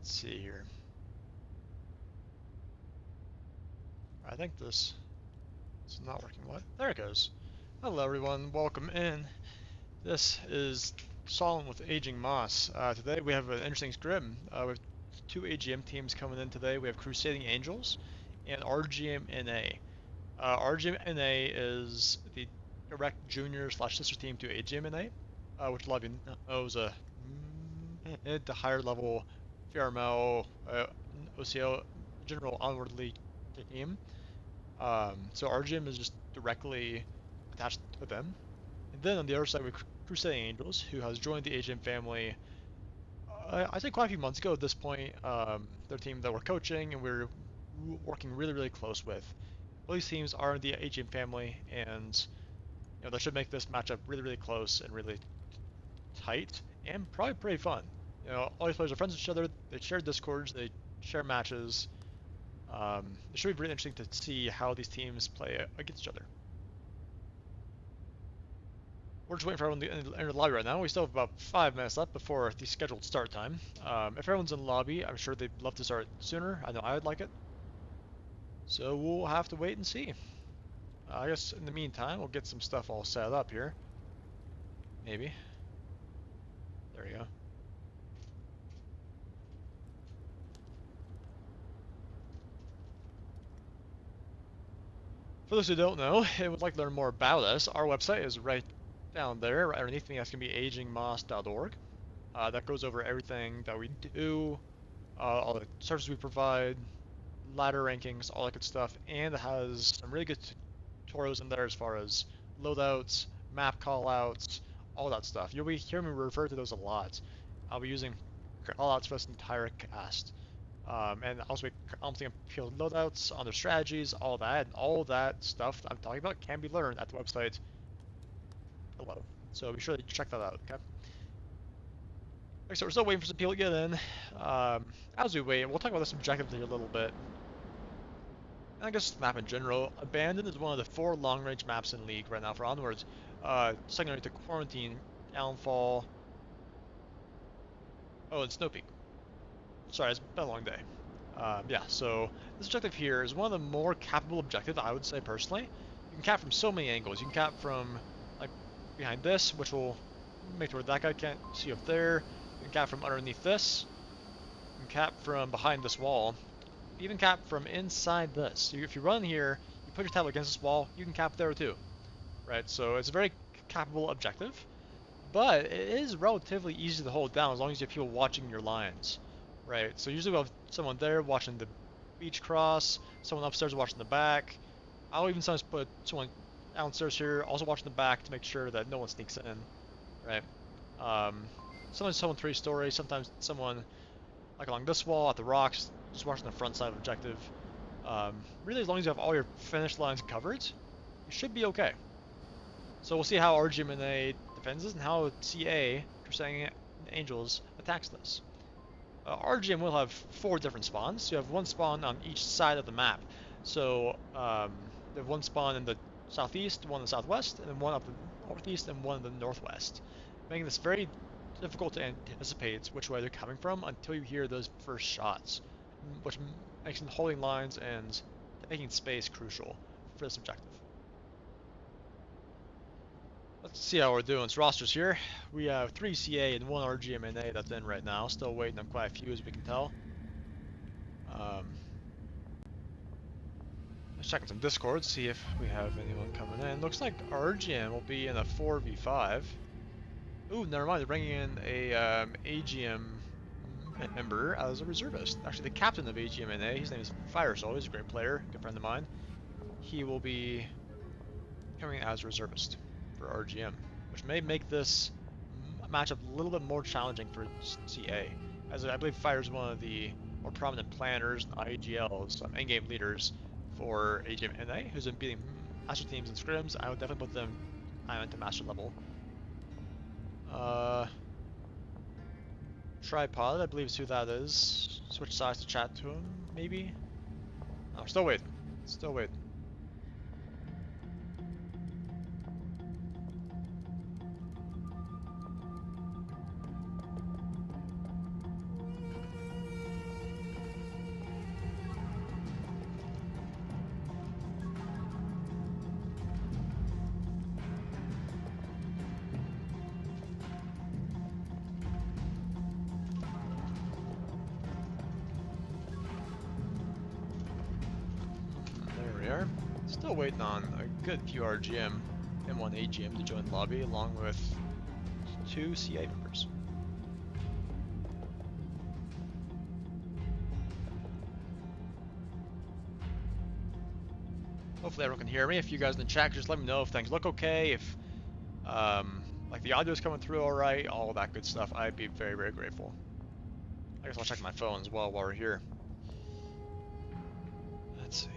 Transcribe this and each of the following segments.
Let's see here. I think this is not working. What? There it goes. Hello everyone, welcome in. This is Solid with Aging Moss. Today we have an interesting scrim. We have two AGM teams coming in today. We have Crusading Angels and RGM NA. RGM NA is the direct junior / sister team to AGM NA, which a lot of you know is a mid to higher level VRML, OCL, general Onward League team. So RGM is just directly attached to them. And then on the other side, we have Crusading Angels, who has joined the AGM family, I'd say quite a few months ago at this point. They're a team that we're coaching and we're working really close with. All these teams are in the AGM family, and that should make this matchup really close and really tight, and probably pretty fun. All these players are friends with each other, they share discords, they share matches. It should be really interesting to see how these teams play against each other. We're just waiting for everyone to enter the lobby right now. We still have about 5 minutes left before the scheduled start time. If everyone's in the lobby, I'm sure they'd love to start sooner. I know I would like it. So we'll have to wait and see. I guess in the meantime, we'll get some stuff all set up here. Maybe. There we go. For those who don't know and would like to learn more about us, our website is right down there, right underneath me. That's going to be agingmoss.org. That goes over everything that we do, all the services we provide, ladder rankings, all that good stuff, and it has some really good tutorials in there as far as loadouts, map callouts, all that stuff. You'll be hearing me refer to those a lot. I'll be using callouts for this entire cast. And also appeal loadouts on their strategies, all that, and all that stuff I'm talking about can be learned at the website below. So be sure to check that out, okay? So we're still waiting for some people to get in. As we wait, we'll talk about this objectively a little bit. And I guess the map in general. Abandoned is one of the 4 long-range maps in League right now for Onwards. Secondary to Quarantine, Downfall. Oh, and Snow Peak. Sorry, it's been a long day. Yeah, so this objective here is one of the more capable objectives, I would say personally. You can cap from so many angles. You can cap from, like, behind this, which will make sure that guy can't see up there. You can cap from underneath this. You can cap from behind this wall. Even cap from inside this. So if you run here, you put your tablet against this wall, you can cap there too. Right, so it's a very capable objective. But it is relatively easy to hold down as long as you have people watching your lines. Right, so usually we'll have someone there watching the beach cross, someone upstairs watching the back. I'll even sometimes put someone downstairs here also watching the back to make sure that no one sneaks in, right? Sometimes someone 3-story, sometimes someone like along this wall at the rocks, just watching the front side of objective. Really, as long as you have all your finish lines covered, you should be okay. So we'll see how RGM defends this and how CA, Crusading Angels, attacks this. RGM will have 4 different spawns. So you have 1 spawn on each side of the map. So you have 1 spawn in the southeast, 1 in the southwest, and then 1 up the northeast and 1 in the northwest, making this very difficult to anticipate which way they're coming from until you hear those first shots, which makes them holding lines and taking space crucial for this objective. Let's see how we're doing. It's rosters here. We have 3 CA and 1 RGM that's in right now. Still waiting on quite a few, as we can tell. Let's check on some Discord, see if we have anyone coming in. Looks like RGM will be in a 4v5. Ooh, never mind. They're bringing in a AGM member as a reservist. Actually, the captain of AGM his name is Firesoul. He's a great player, good friend of mine. He will be coming as a reservist for RGM, which may make this matchup a little bit more challenging for CA, as I believe Fire is one of the more prominent planners and IGLs, in-game leaders for AGM NA, who's been beating master teams and scrims. I would definitely put them into master level. Tripod, I believe is who that is. Switch sides to chat to him, maybe? Oh, still waiting. Still waiting. Still waiting on a good few RGM and one AGM to join the lobby, along with 2 CA members. Hopefully everyone can hear me. If you guys in the chat, just let me know if things look okay, if like the audio is coming through all right, all that good stuff. I'd be very, very grateful. I guess I'll check my phone as well while we're here. Let's see.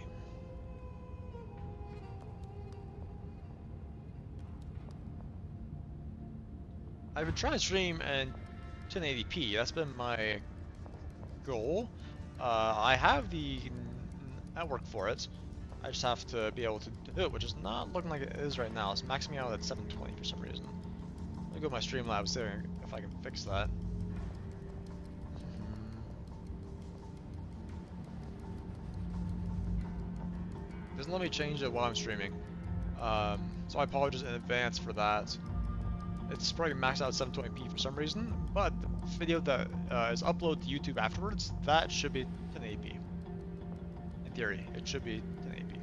I've been trying to stream in 1080p. That's been my goal. I have the network for it. I just have to be able to do it, which is not looking like it is right now. It's maxing me out at 720 for some reason. Let me go to my Streamlabs there if I can fix that. Doesn't let me change it while I'm streaming. So I apologize in advance for that. It's probably maxed out at 720p for some reason, but the video that is uploaded to YouTube afterwards, that should be 1080p. In theory, it should be 1080p.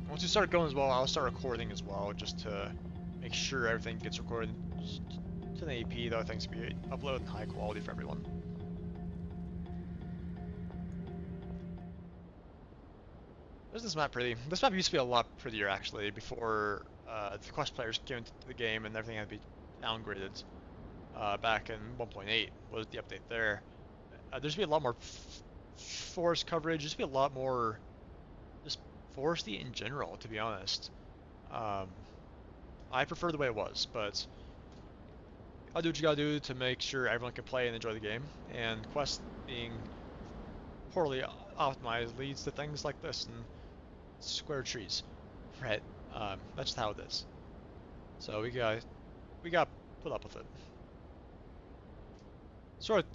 Once you start going as well, I'll start recording as well, just to make sure everything gets recorded 1080p, though things can be uploaded in high quality for everyone. Isn't this map pretty? This map used to be a lot prettier actually before the Quest players came into the game and everything had to be downgraded. Back in 1.8 was the update there. There used to be a lot more forest coverage. There used to be a lot more just foresty in general, to be honest. I prefer the way it was, but I'll do what you gotta do to make sure everyone can play and enjoy the game. And Quest being poorly optimized leads to things like this and square trees, right? That's just how it is. So we got put up with it. Sort of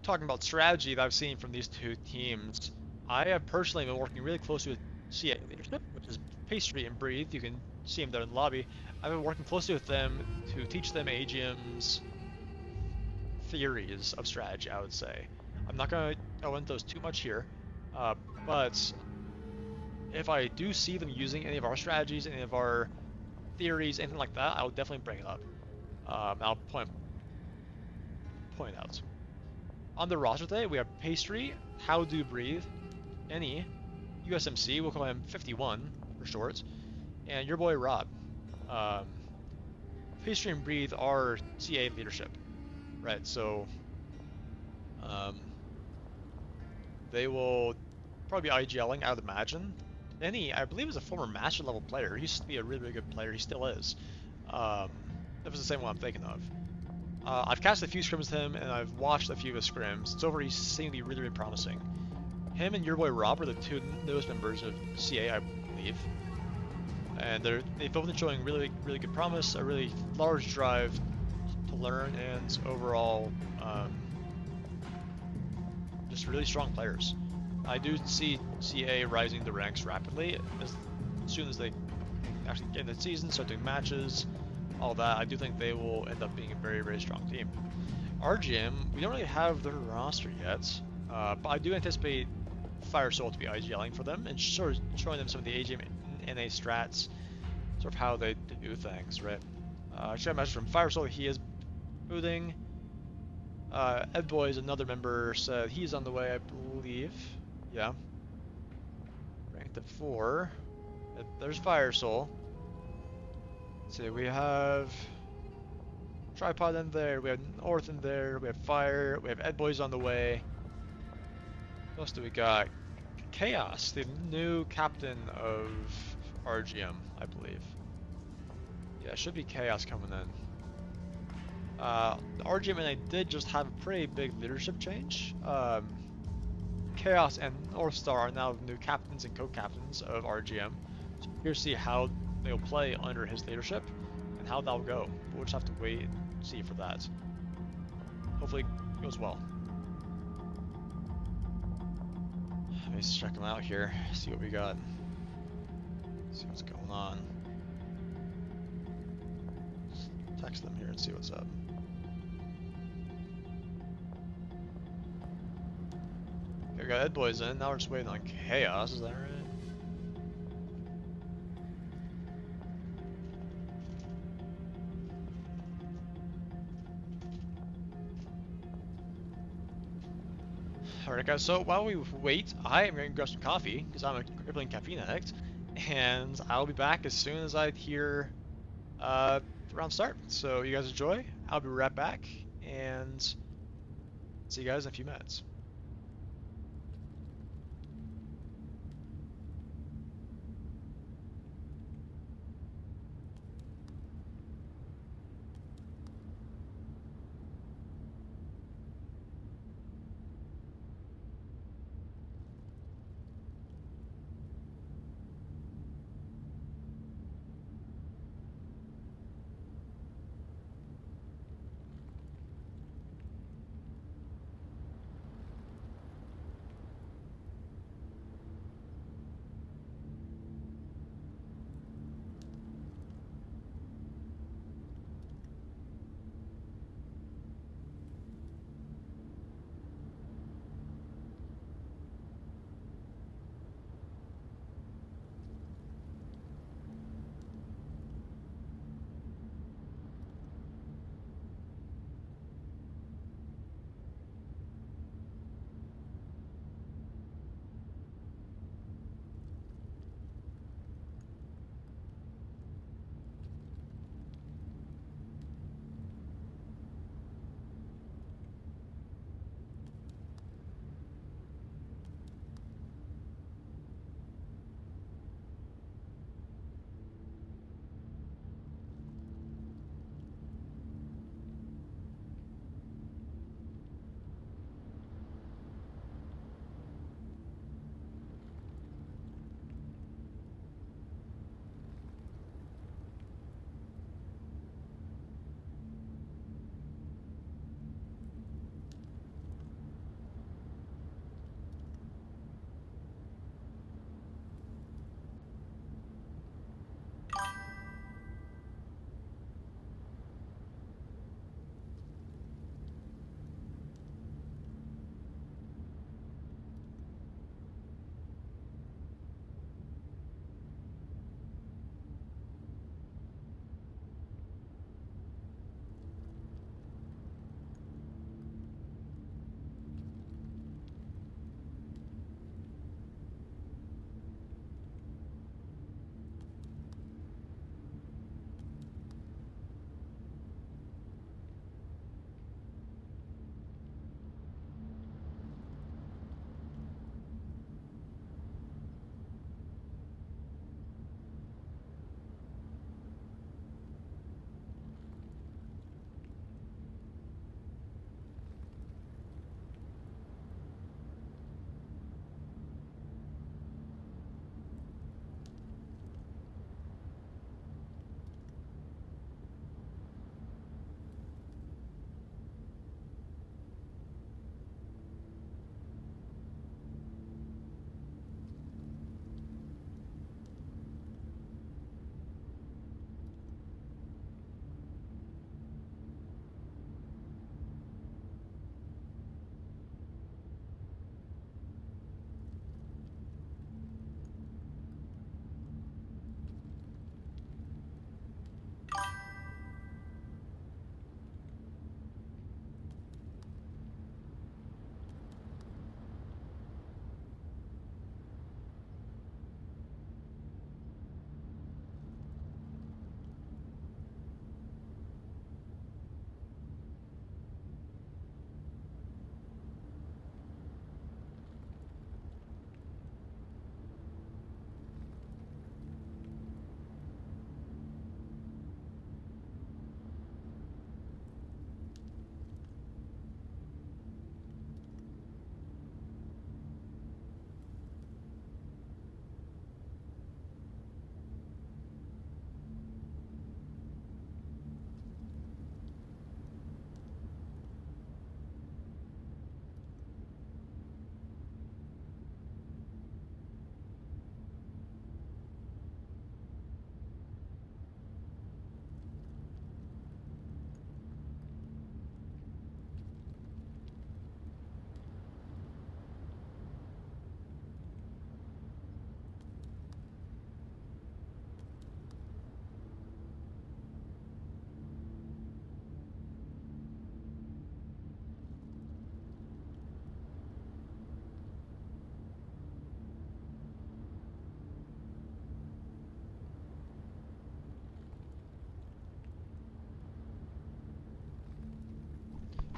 talking about strategy that I've seen from these two teams. I have personally been working really closely with CA leadership, which is Pastry and Breathe. You can see them there in the lobby. I've been working closely with them to teach them AGM's theories of strategy, I would say. I'm not going to go into those too much here, but if I do see them using any of our strategies, any of our theories, anything like that, I'll definitely bring it up. I'll point out. On the roster today, we have Pastry, How Do Breathe, Any, USMC, we'll call him 51 for short, and your boy Rob. Pastry and Breathe are CA leadership, right? So they will probably be IGLing, I would imagine. Any, I believe, is a former master level player. He used to be a really, really good player. He still is. That was the same one I'm thinking of. I've cast a few scrims with him, and I've watched a few of his scrims. It's over. He seemed to be really, really promising. Him and your boy Rob are the two newest members of CA, I believe. And they've both been showing really, really good promise, a really large drive to learn, and overall, just really strong players. I do see CA rising the ranks rapidly as soon as they actually get into the season, start doing matches, all that. I do think they will end up being a very, very strong team. RGM, we don't really have their roster yet, but I do anticipate Fire Soul to be IGLing for them and sort of showing them some of the AGM NA strats, sort of how they do things, right? I should have a message from Fire Soul. He is booting. Ed Boys, another member, said he's on the way, I believe. Yeah. Ranked at 4. There's Fire Soul. Let's see, we have Tripod in there, we have North in there, we have Fire, we have Ed Boys on the way. What else do we got? Chaos, the new captain of RGM, I believe. Yeah, it should be Chaos coming in. The RGM and I did just have a pretty big leadership change. Chaos and Northstar are now the new captains and co-captains of RGM. So here's to see how they'll play under his leadership and how that'll go. But we'll just have to wait and see for that. Hopefully it goes well. Let me just check them out here, see what we got. See what's going on. Just text them here and see what's up. Okay, Ed Boy's in. Now we're just waiting on Chaos. Is that right? Alright guys, so while we wait, I am going to grab some coffee, because I'm a crippling caffeine addict, and I'll be back as soon as I hear round start. So you guys enjoy, I'll be right back, and see you guys in a few minutes.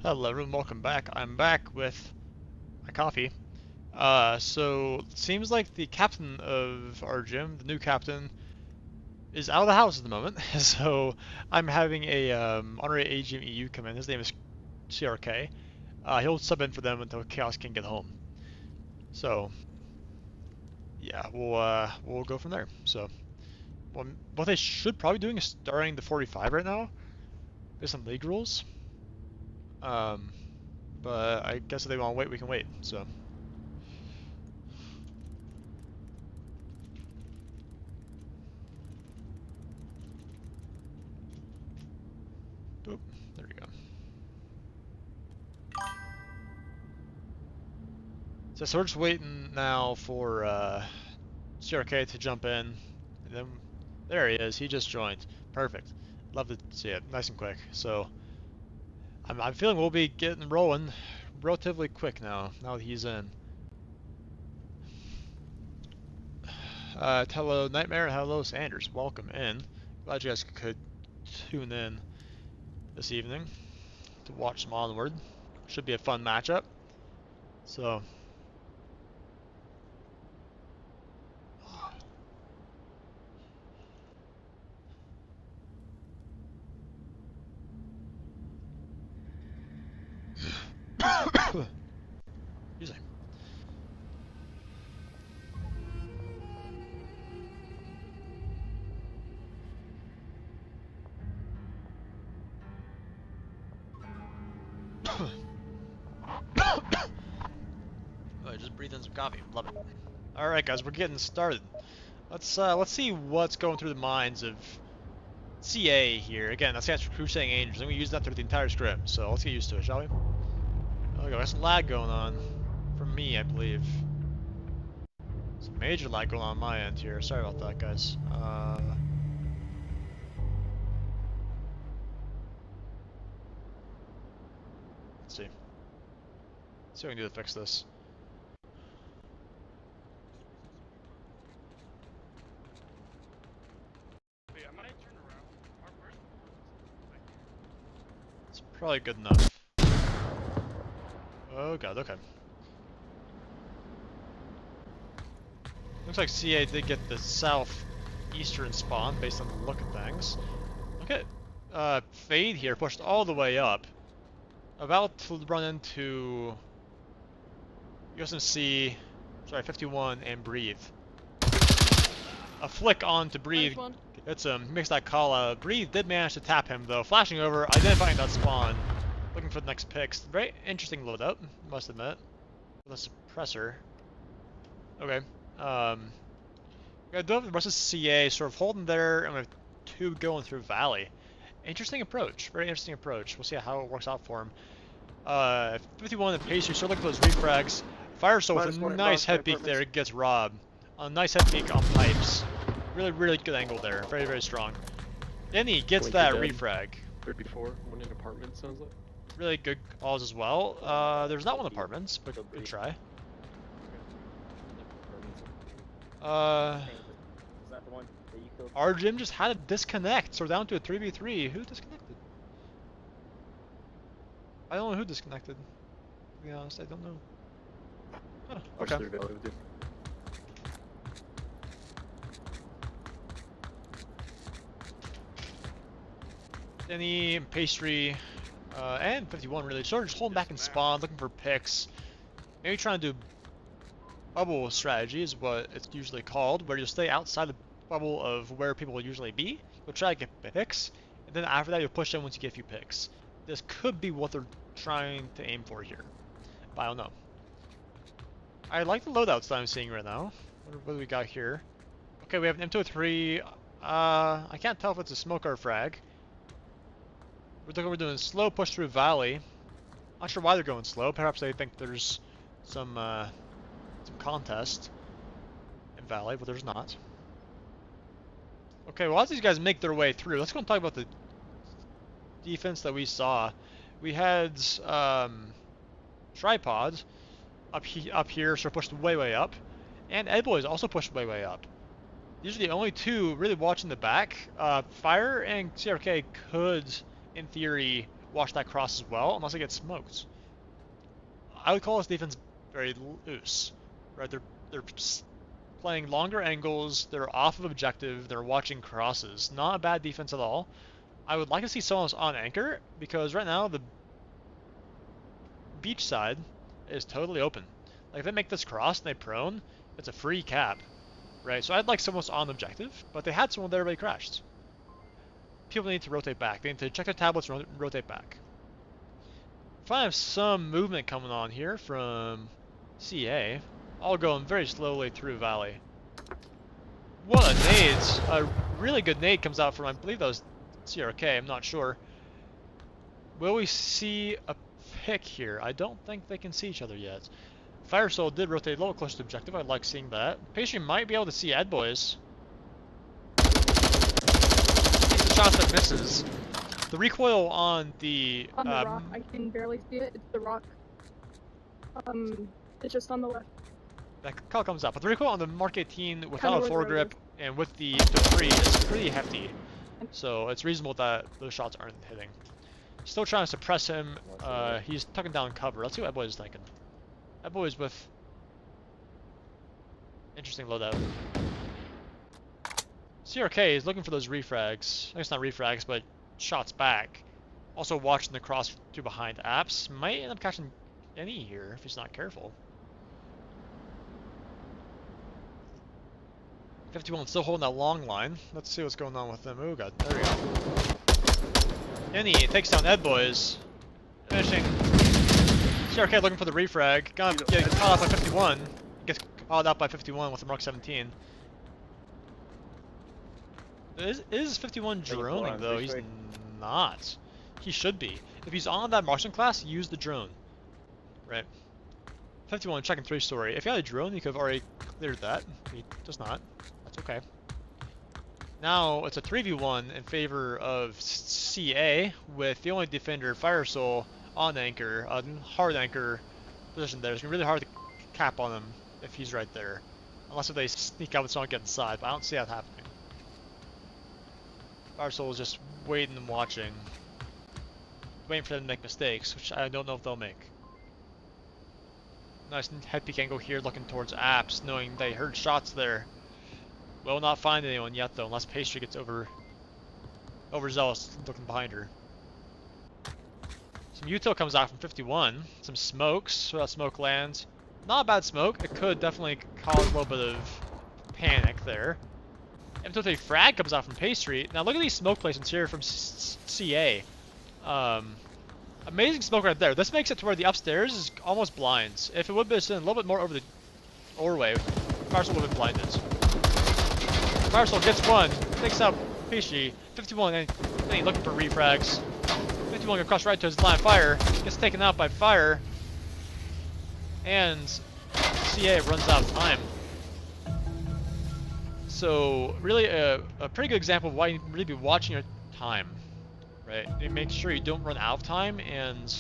Hello everyone, welcome back. I'm back with my coffee. So it seems like the captain of RGM, the new captain, is out of the house at the moment. So I'm having a honorary AGM EU come in. His name is CRK. He'll sub in for them until Chaos can get home. So yeah, we'll go from there. So what they should probably be doing is starting the 45 right now, based on league rules. But I guess if they want to wait, we can wait. So. Boop. There we go. So we're just waiting now for CRK to jump in. And then there he is. He just joined. Perfect. Love to see it. Nice and quick. So I'm feeling we'll be getting rolling relatively quick now that he's in. Hello Nightmare. Hello Sanders. Welcome in. Glad you guys could tune in this evening to watch some Onward. Should be a fun matchup. So. Excuse me. I just breathed in some coffee. Love it. All right, guys, we're getting started. Let's see what's going through the minds of CA here. Again, that stands for Crusading Angels. I'm gonna use that through the entire script. So let's get used to it, shall we? Oh, there's some lag going on for me, I believe. Some major lag going on my end here. Sorry about that, guys. Let's see. Let's see what we can do to fix this. Wait, I might turn around. It's probably good enough. Oh god, okay. Looks like CA did get the southeastern spawn based on the look of things. Look at Fade here, pushed all the way up. About to run into USMC, sorry, 51 and Breathe. A flick on to Breathe. It's he makes that call out. Breathe did manage to tap him though, flashing over, identifying that spawn, looking for the next picks. Very interesting loadout, must admit. With a suppressor. Okay. We got the rest of CA sort of holding there, and we have two going through Valley. Interesting approach. Very interesting approach. We'll see how it works out for him. 51 and Pastry start looking for those refrags. Firestone with a nice head peek there, gets robbed. A nice head peek on pipes. Really, really good angle there. Very, very strong. Then he gets that refrag. 34, one in apartment sounds like. Really good calls as well. There's not one apartments, but good try. Is that the one that you killed? RGM just had a disconnect, so we're down to a 3v3. Who disconnected? I don't know who disconnected. To be honest, I don't know. Oh, okay. Denny, Pastry, and 51 really sort of just holding back in spawn, looking for picks. Maybe trying to do bubble strategy is what it's usually called, where you'll stay outside the bubble of where people will usually be. You'll try to get picks, and then after that you'll push in once you get a few picks. This could be what they're trying to aim for here, but I don't know. I like the loadouts that I'm seeing right now. What do we got here? Okay, we have an M203. I can't tell if it's a smoke or a frag. We're doing slow push through Valley. Not sure why they're going slow. Perhaps they think there's some contest in Valley, but there's not. Okay, well, as these guys make their way through, let's go and talk about the defense that we saw. We had Tripods up here, sort of pushed way up, and Ed Boys also pushed way up. These are the only two really watching the back. Fire and CRK could, in theory, watch that cross as well, unless it gets smoked. I would call this defense very loose, right? They're playing longer angles, they're off of objective, they're watching crosses. Not a bad defense at all. I would like to see someone else on anchor, because right now the beach side is totally open. Like if they make this cross and they prone, it's a free cap, right? So I'd like someone else on objective, but they had someone there, everybody crashed. People need to rotate back. They need to check their tablets and rotate back. Finally have some movement coming on here from CA. All going very slowly through Valley. What a nade! A really good nade comes out from, I believe that was CRK, I'm not sure. Will we see a pick here? I don't think they can see each other yet. Fire Soul did rotate a little closer to objective, I like seeing that. Pastry might be able to see Ed Boys. Takes the shots that misses. The recoil on the rock, I can barely see it. It's the rock. It's just on the left. That call comes up, but the recoil on the Mark 18 without Kinda a where the road foregrip and with the debris is pretty hefty. So it's reasonable that those shots aren't hitting. Still trying to suppress him. He's tucking down cover. Let's see what Ed is thinking. Ed is with interesting loadout. CRK is looking for those refrags. I guess not refrags, but shots back. Also watching the cross to behind. Apps might end up catching any here if he's not careful. 51 still holding that long line. Let's see what's going on with them. Oh god, there we go. Any takes down Ed Boys. Finishing. CRK looking for the refrag. Gonna get caught out by 51. Gets caught out by 51 with the Mark 17. Is 51 droning though? He's not. He should be. If he's on that Marksman class, use the drone. Right. 51 checking 3-story. If he had a drone, he could have already cleared that. He does not. That's okay. Now it's a 3v1 in favor of CA with the only defender, Fire Soul, on anchor, hard anchor position there. It's gonna be really hard to cap on him if he's right there. Unless if they sneak out and someone get inside, but I don't see that happening. Fire Soul is just waiting and watching. Waiting for them to make mistakes, which I don't know if they'll make. Nice head peek angle here looking towards apps, knowing they heard shots there. Will not find anyone yet though, unless Pastry gets overzealous looking behind her. Some util comes out from 51. Some smokes, so that smoke lands. Not a bad smoke, it could definitely cause a little bit of panic there. M23 frag comes out from Pastry. Now look at these smoke placements here from CA. Amazing smoke right there. This makes it to where the upstairs is almost blinds. If it would have been a little bit more over the doorway, Fire Soul would have been blinded. Fire Soul gets one, takes out Pastry. 51 and looking for refrags. 51 gonna cross right to his line of fire, gets taken out by fire, and CA runs out of time. So really a pretty good example of why you really be watching your time, right? You make sure you don't run out of time, and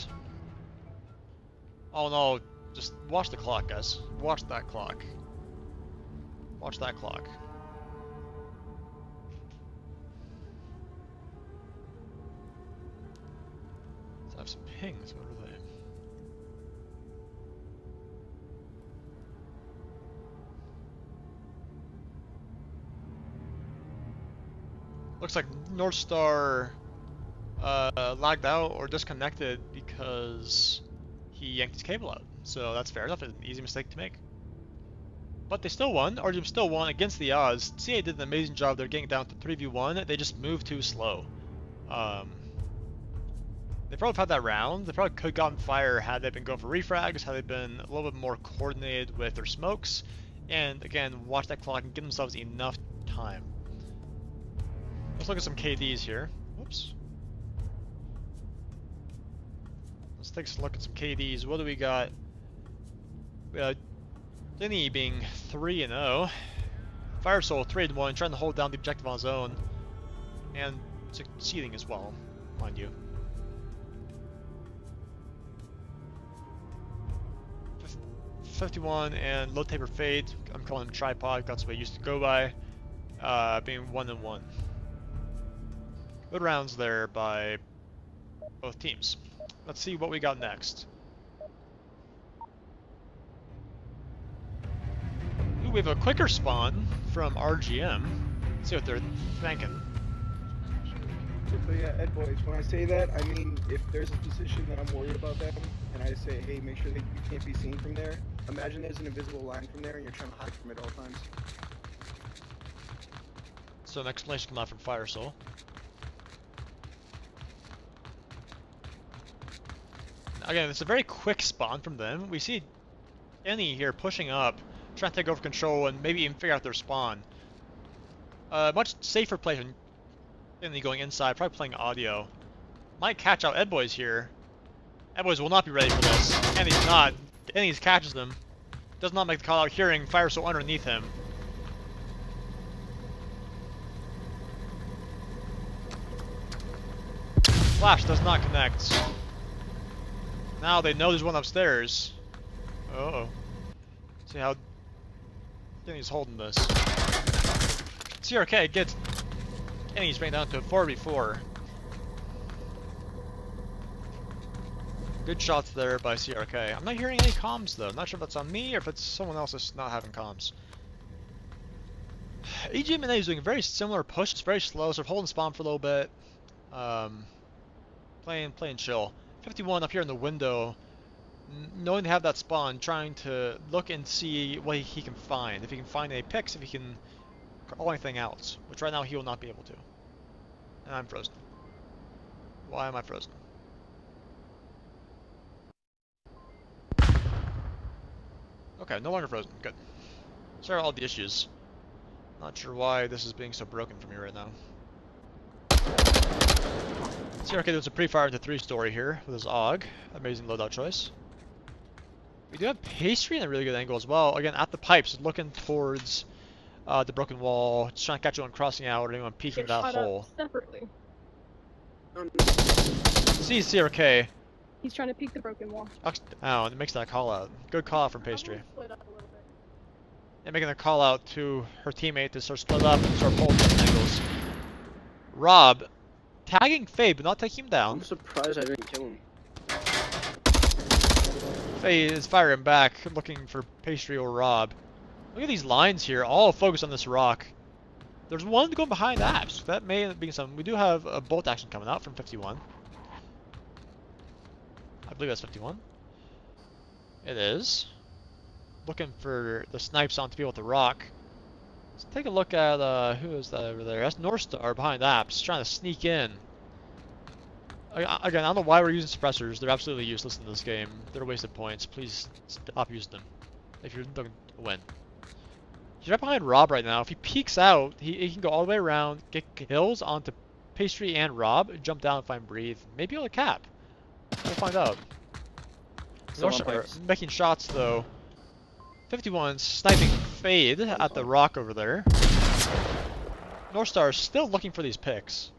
all in all, just watch the clock, guys. Watch that clock. Watch that clock. So I have some pings. What are they? Looks like North Star lagged out or disconnected because he yanked his cable out. So that's fair enough, an easy mistake to make. But they still won. RGM still won against the odds. CA did an amazing job. They're getting down to 3v1. They just moved too slow. They probably had that round. They probably could have gotten fire had they been going for refrags, had they been a little bit more coordinated with their smokes. And again, watch that clock and give themselves enough time. Let's look at some KDs here. Whoops. Let's take a look at some KDs. What do we got? We got Denny being 3-0. Fire Soul 3-1, trying to hold down the objective on his own. And succeeding as well, mind you. 51 and Low Taper Fade. I'm calling him Tripod, that's what he used to go by. Being 1-1. Good rounds there by both teams. Let's see what we got next. Ooh, we have a quicker spawn from RGM. Let's see what they're thinking. But yeah, Ed boys, when I say that, I mean if there's a position that I'm worried about them, and I say, hey, make sure that you can't be seen from there. Imagine there's an invisible line from there, and you're trying to hide from it all times. So an explanation come out from Fire Soul. Again, it's a very quick spawn from them. We see Any here pushing up, trying to take over control and maybe even figure out their spawn. Much safer play than Any going inside, probably playing audio. Might catch out Edboys here. Edboys will not be ready for this. And he's not. Any's catches them. Does not make the call out, hearing Fire Soul underneath him. Flash does not connect. Now they know there's one upstairs. Uh-oh. See how Kenny's holding this. CRK gets Kenny's bring down to 4v4. Good shots there by CRK. I'm not hearing any comms though. Not sure if that's on me or if it's someone else that's not having comms. EGM and A is doing a very similar push. It's very slow, so they're holding spawn for a little bit. Playing chill. 51 up here in the window, knowing they have that spawn, trying to look and see what he can find. If he can find any picks, if he can call anything else, which right now he will not be able to. And I'm frozen. Why am I frozen? Okay, no longer frozen. Good. Sorry about all the issues. Not sure why this is being so broken for me right now. CRK does a pre-fire into 3-story here with his AUG. Amazing loadout choice. We do have Pastry in a really good angle as well. Again, at the pipes, looking towards the broken wall, just trying to catch anyone crossing out or anyone peeking that hole. Separately. Sees CRK. He's trying to peek the broken wall. Oh, and it makes that call out. Good call out from Pastry. Split up a little bit. And making a call out to her teammate to start split up and start pulling different angles. Rob tagging Faye, but not taking him down. I'm surprised I didn't kill him. Faye is firing back, looking for Pastry or Rob. Look at these lines here, all focused on this rock. There's one going behind apps. That may end up being something. We do have a bolt action coming out from 51. I believe that's 51. It is. Looking for the snipes onto people with the rock. Let's take a look at, who is that over there? That's Northstar behind apps, trying to sneak in. Again, I don't know why we're using suppressors. They're absolutely useless in this game. They're wasted points. Please stop using them if you're looking to win. He's right behind Rob right now. If he peeks out, he can go all the way around, get kills onto Pastry and Rob, jump down and find Breathe. Maybe on a cap. We'll find out. Northstar making shots though. 51 sniping Fade at the rock over there. Northstar is still looking for these picks.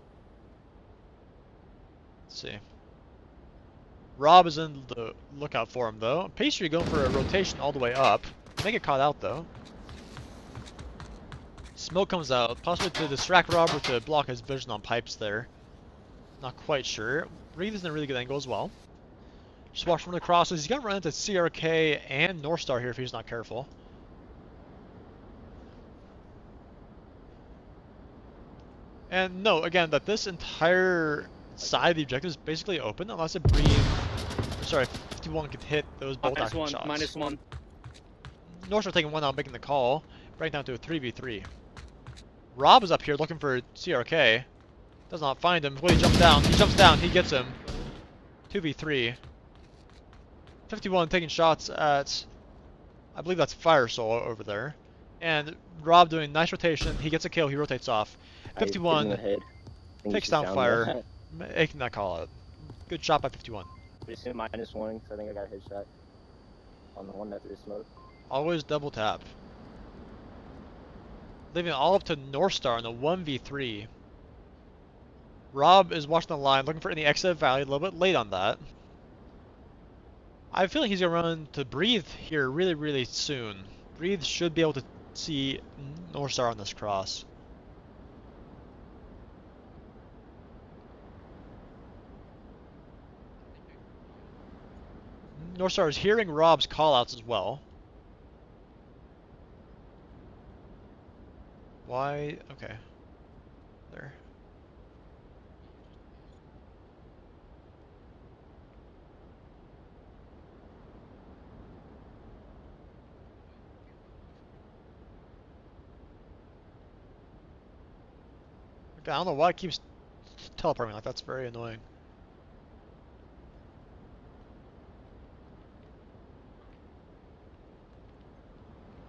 Let's see. Rob is in the lookout for him though. Pastry going for a rotation all the way up. May get caught out though. Smoke comes out, possibly to distract Rob or to block his vision on pipes there. Not quite sure. Breathe is in a really good angle as well. Just watch from the crosses. He's gonna run into CRK and Northstar here if he's not careful. And no, again, that this entire side of the objective is basically open unless it Breathe. Sorry, 51 could hit those bolt action shots. -1. Northstar taking one out, making the call. Right down to a 3v3. Rob is up here looking for CRK. Does not find him. Will he jump down? He jumps down. He gets him. 2v3. 51 taking shots at, I believe that's Fire Soul over there. And Rob doing nice rotation. He gets a kill. He rotates off. 51 takes down Fire, making that call out. Good shot by 51. Just -1, because I think I got a headshot on the one that threw smoke. Always double tap. Leaving it all up to Northstar in the 1v3. Rob is watching the line, looking for any exit valley, a little bit late on that. I have a feeling he's going to run to Breathe here really, really soon. Breathe should be able to see Northstar on this cross. North Star is hearing Rob's callouts as well. Why? Okay. There. Okay, I don't know why it keeps teleporting like that's very annoying.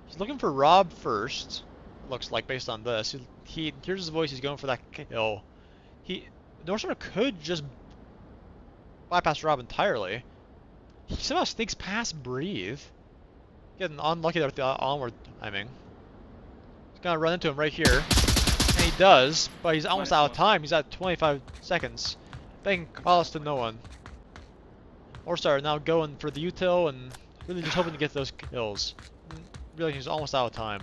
He's looking for Rob first. Looks like based on this. He hears his voice. He's going for that kill. North Star could just bypass Rob entirely. He somehow sneaks past Breathe. Getting unlucky there with the onward timing. He's gonna run into him right here. And he does, but he's almost out of time. He's at 25 seconds. They can call us to no one. North Star now going for the util and really just hoping to get those kills. Really, he's almost out of time.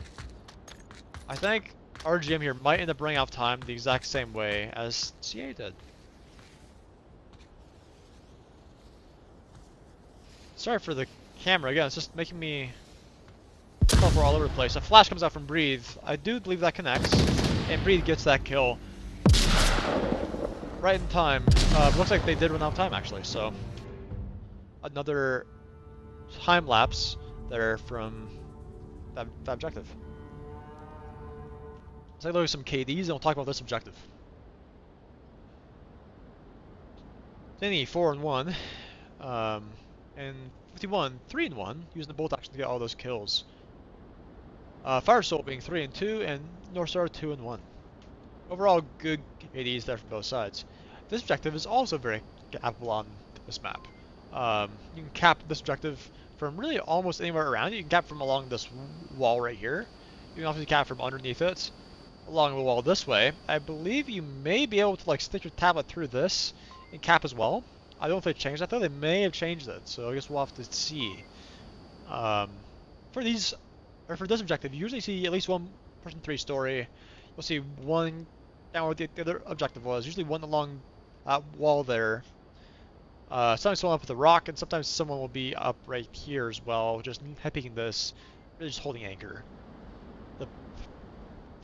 I think RGM here might end up running out of time the exact same way as CA did. Sorry for the camera again, it's just making me teleport all over the place. A flash comes out from Breathe. I do believe that connects, and Breathe gets that kill. Right in time. Looks like they did run out of time actually, so another time lapse there from that objective. Let's take a look at some KDs and we'll talk about this objective. Denny 4-1, and 51 3-1, using the bolt action to get all those kills. Fire Soul being 3-2, and North Star 2-1. Overall, good KDs there from both sides. This objective is also very capable on this map. You can cap this objective from really almost anywhere around. You can cap from along this wall right here. You can also cap from underneath it, along the wall this way. I believe you may be able to like stick your tablet through this and cap as well. I don't know if they changed that though. They may have changed it, so I guess we'll have to see. For this objective, you usually see at least one person 3-story. You'll see one down where the other objective was. Usually one along that wall there. Sometimes someone up with a rock, and sometimes someone will be up right here as well, just head-peeking this, really just holding anchor. The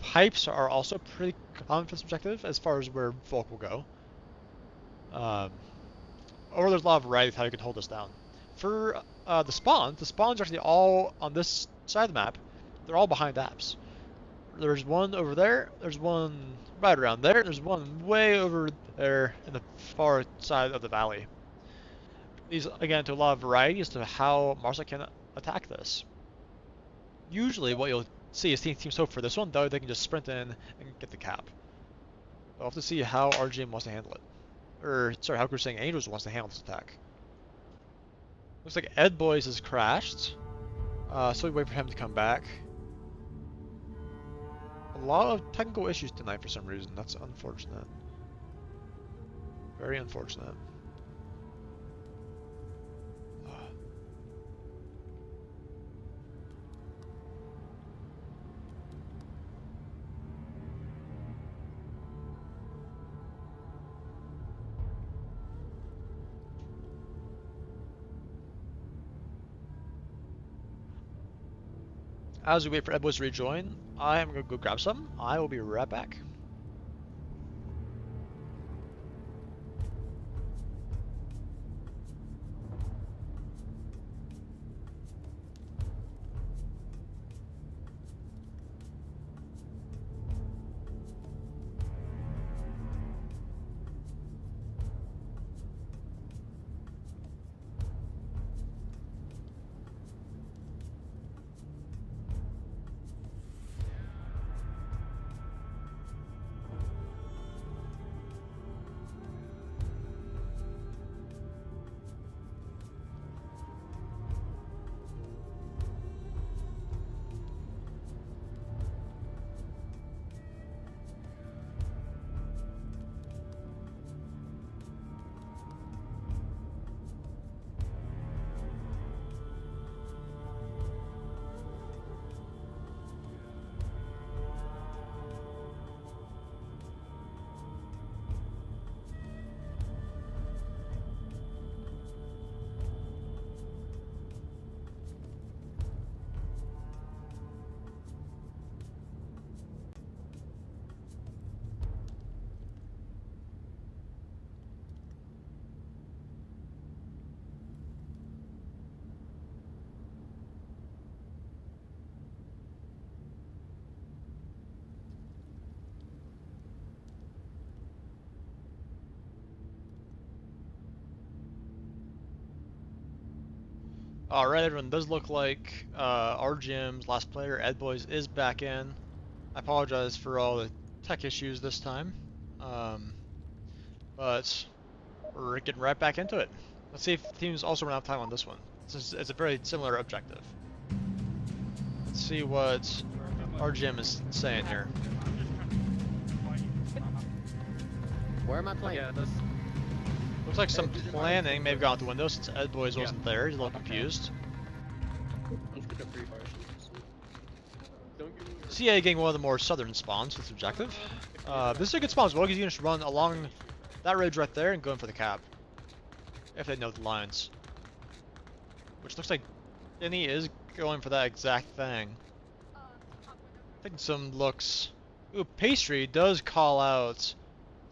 pipes are also pretty common for this objective as far as where Volk will go. Or there's a lot of variety of how you can hold this down. For the spawns are actually all on this side of the map. They're all behind apps. There's one over there, there's one right around there, there's one way over there in the far side of the valley. These, again, to a lot of variety as to how Marsa can attack this. Usually what you'll see is Team Soap for this one, though they can just sprint in and get the cap. We'll have to see how RGM wants to handle it. Or, sorry, how Crusading Angels wants to handle this attack. Looks like Ed Boys has crashed. So we wait for him to come back. A lot of technical issues tonight for some reason. That's unfortunate. Very unfortunate. As we wait for Ed Boys to rejoin, I am going to go grab some. I will be right back. Alright, everyone, does look like RGM's last player, Edboys, is back in. I apologize for all the tech issues this time. But we're getting right back into it. Let's see if teams also run out of time on this one. It's a very similar objective. Let's see what RGM is saying here. Where am I playing? Yeah, that's... Looks like some planning may have gone out the window since Edboys wasn't there. He's a little confused. Let's get the free fire shooters. Don't give me your... CA getting one of the more southern spawns with this objective. This is a good spawn as well because you can just run along that ridge right there and go in for the cap. If they know the lines. Which looks like Denny is going for that exact thing. Taking some looks. Ooh, Pastry does call out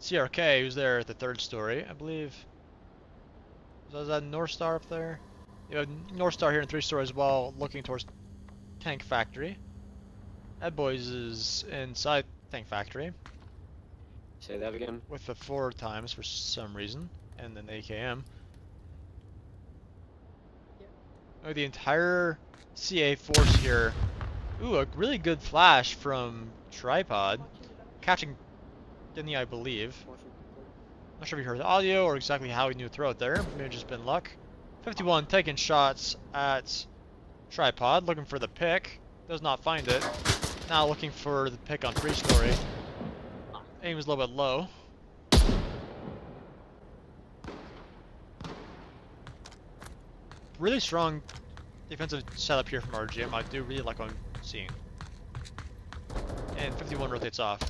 CRK, who's there at the third story, I believe. Is that North Star up there? You have North Star here in 3 stories as well, looking towards Tank Factory. Edboys is inside Tank Factory. Say that again. With the 4 times for some reason, and then AKM. Oh, the entire CA force here. Ooh, a really good flash from Tripod, catching Denny, I believe. Not sure if you heard the audio or exactly how he knew to throw it there. Maybe just been luck. 51 taking shots at Tripod, looking for the pick. Does not find it. Now looking for the pick on 3 story. Aim is a little bit low. Really strong defensive setup here from RGM. I do really like what I'm seeing. And 51 rotates off.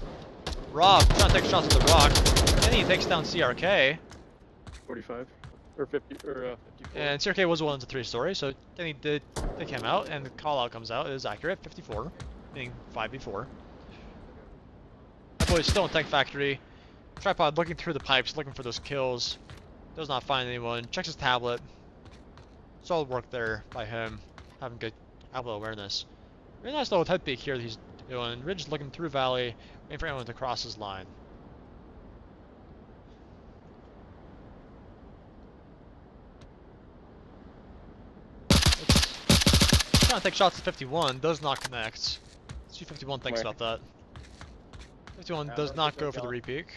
Rob trying to take shots at the rock. And he takes down CRK. 45. Or 50, or 54. And CRK was 1 to 3 story, so Denny did take him out, and the call out comes out. It is accurate, 54, meaning 5v4. That boy is still in Tank Factory. Tripod looking through the pipes, looking for those kills. Does not find anyone. Checks his tablet. Solid work there by him, having good tablet awareness. Really nice little head peek here that he's doing. Ridge looking through Valley, waiting for anyone to cross his line. Trying to take shots at 51, does not connect. Let's see what 51 thinks about that. 51 does not go for the repeak.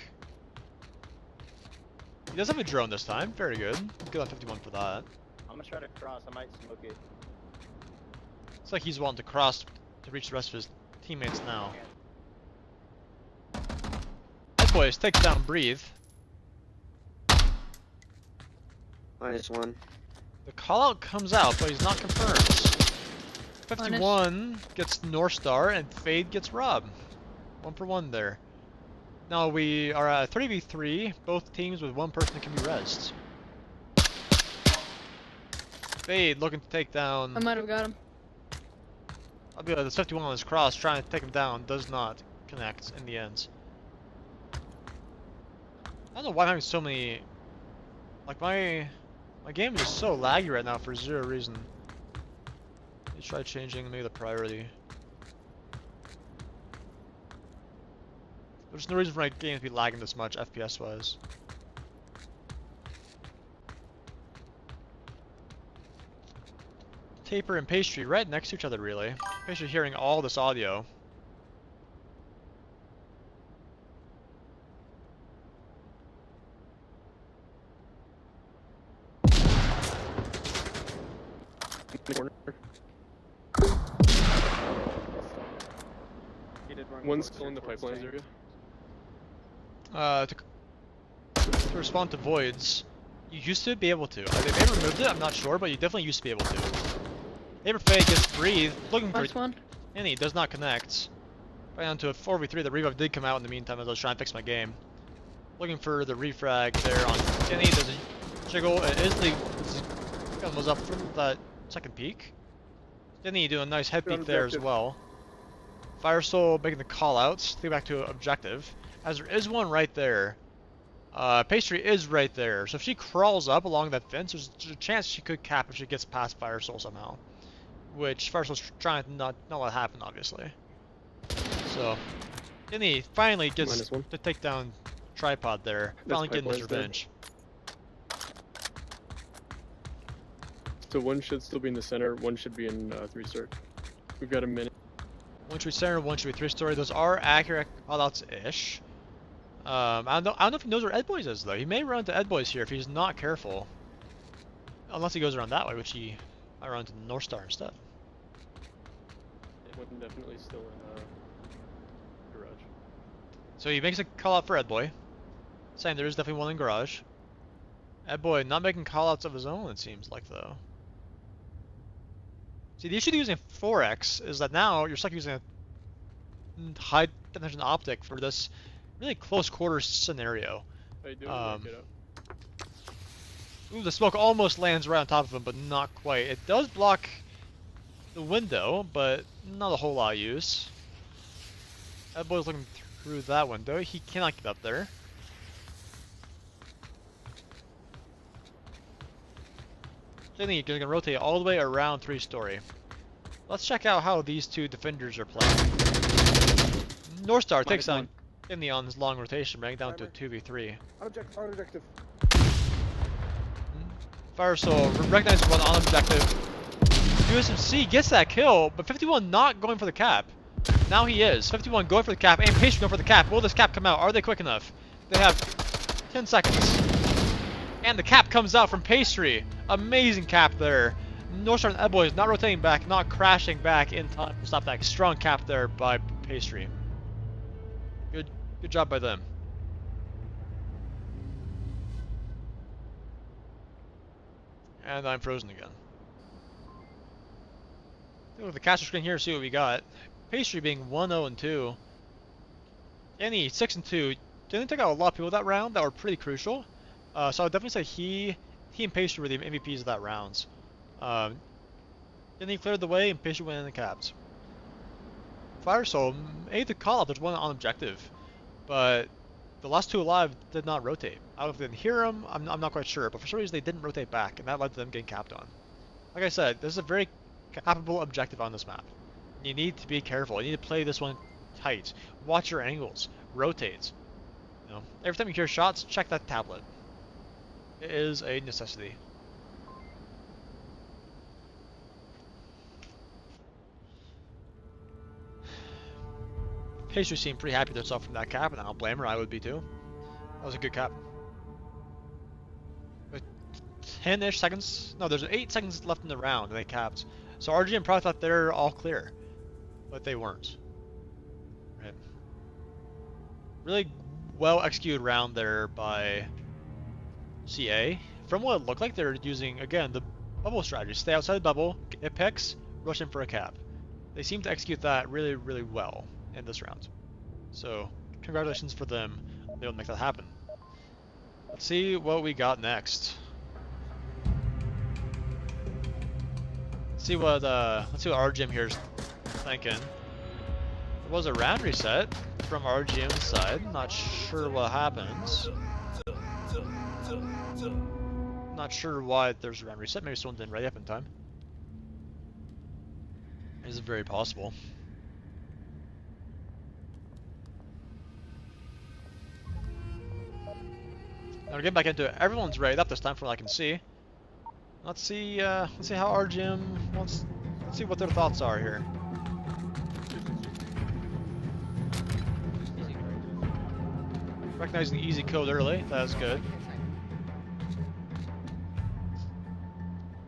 He does have a drone this time, very good. Good on 51 for that. I'm gonna try to cross, I might smoke it. It's like he's wanting to cross to reach the rest of his teammates now. Boys, takes down Breathe. -1. The call out comes out, but he's not confirmed. 51 gets North Star and Fade gets Rob. 1 for 1 there. Now we are at 3v3, both teams with 1 person that can be rezzed. Fade looking to take down. I might have got him. I'll be like the 51 on his cross, trying to take him down, does not connect in the end. I don't know why I'm having so many. Like my game is just so laggy right now for 0 reason. Let me try changing maybe the priority. There's no reason for my game to be lagging this much FPS wise. Taper and Pastry right next to each other really. Pastry hearing all this audio. One's still in the pipelines area. To respond to voids, you used to be able to. They may have removed it, I'm not sure, but you definitely used to be able to. Neighbor Fade gets Breathe, looking for One. and he does not connect. Right down to a 4v3, the revive did come out in the meantime as I was trying to fix my game. Looking for the refrag there on Kenny, does a jiggle, it is the gun was up from that second peak. Denny doing a nice head peek there as well. Fire Soul making the call outs, get back to objective. As there is one right there. Pastry is right there, so if she crawls up along that fence, there's a chance she could cap if she gets past Fire Soul somehow. Which Fire Soul's trying to not let happen, obviously. So, Denny finally gets to take down Tripod there, finally getting his revenge. So one should still be in the center, one should be in 3-star. We've got a minute. One should be center, one should be 3-story. Those are accurate callouts-ish. I don't know if he knows where Ed Boys is though. He may run into Ed Boys here if he's not careful. Unless he goes around that way, which he might run into the North Star instead. One definitely still in garage. So he makes a call out for Ed Boy, saying there is definitely one in garage. Ed Boy not making callouts of his own, it seems like though. See, the issue with using 4x is that now you're stuck using a high definition optic for this really close quarters scenario. How you doing? Get up. Ooh, the smoke almost lands right on top of him, but not quite. It does block the window, but not a whole lot of use. That boy's looking through that window. He cannot get up there. I think you're gonna rotate all the way around 3-story. Let's check out how these two defenders are playing. North Star takes on Indy on his long rotation, bringing down to 2v3. On objective. Fire Soul recognizes one on objective. USMC gets that kill, but 51 not going for the cap. Now he is. 51 going for the cap, and Pastry going for the cap. Will this cap come out? Are they quick enough? They have 10 seconds. And the cap comes out from Pastry. Amazing cap there. North Star and Ed Boys not rotating back, not crashing back in time to stop that strong cap there by Pastry. Good job by them. And I'm frozen again. Look at the caster screen here, see what we got. Pastry being 1-0-2. Annie 6-2. Didn't take out a lot of people that round that were pretty crucial. So I would definitely say he and Pastry were the MVPs of that rounds. Then he cleared the way and Pastry went in the caps. Fire Soul made the call up. There's one on objective, but the last two alive did not rotate. I don't know if they didn't hear him. I'm not quite sure, but for some reason they didn't rotate back, and that led to them getting capped on. Like I said, this is a very capable objective on this map. You need to be careful. You need to play this one tight. Watch your angles. Rotate. You know, every time you hear shots, check that tablet. It is a necessity. Pastry seemed pretty happy with herself from that cap, and I don't blame her. I would be too. That was a good cap. 10-ish seconds. No, there's 8 seconds left in the round, and they capped. So RGM probably thought they're all clear, but they weren't. Right. Really well executed round there by CA. From what it looked like, they're using again the bubble strategy: stay outside the bubble, get picks, rush in for a cap. They seem to execute that really, really well in this round. So congratulations for them. They'll make that happen. Let's see what we got next. Let's see what RGM here is thinking. There was a round reset from RGM's side. Not sure what happens. Not sure why there's a round reset. Maybe someone didn't ready up in time. It's very possible. Now we're getting back into it. Everyone's ready up this time from what I can see. Let's see how RGM wants. Let's see what their thoughts are here. Recognizing the easy code early, that's good.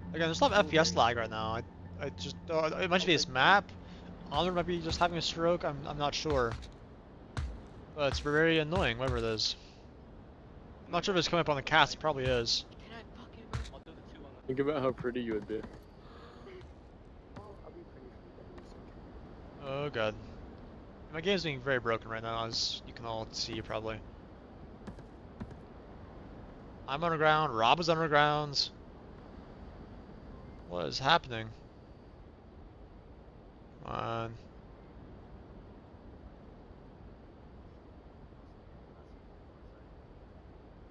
Again, there's a lot of FPS lag right now. I just it might be this map. Onward might be just having a stroke. I'm not sure, but it's very annoying. Whatever it is. I'm not sure if it's coming up on the cast. It probably is. Think about how pretty you would be. Oh god. My game's being very broken right now, as you can all see probably. I'm underground, Rob is underground. What is happening? Come on.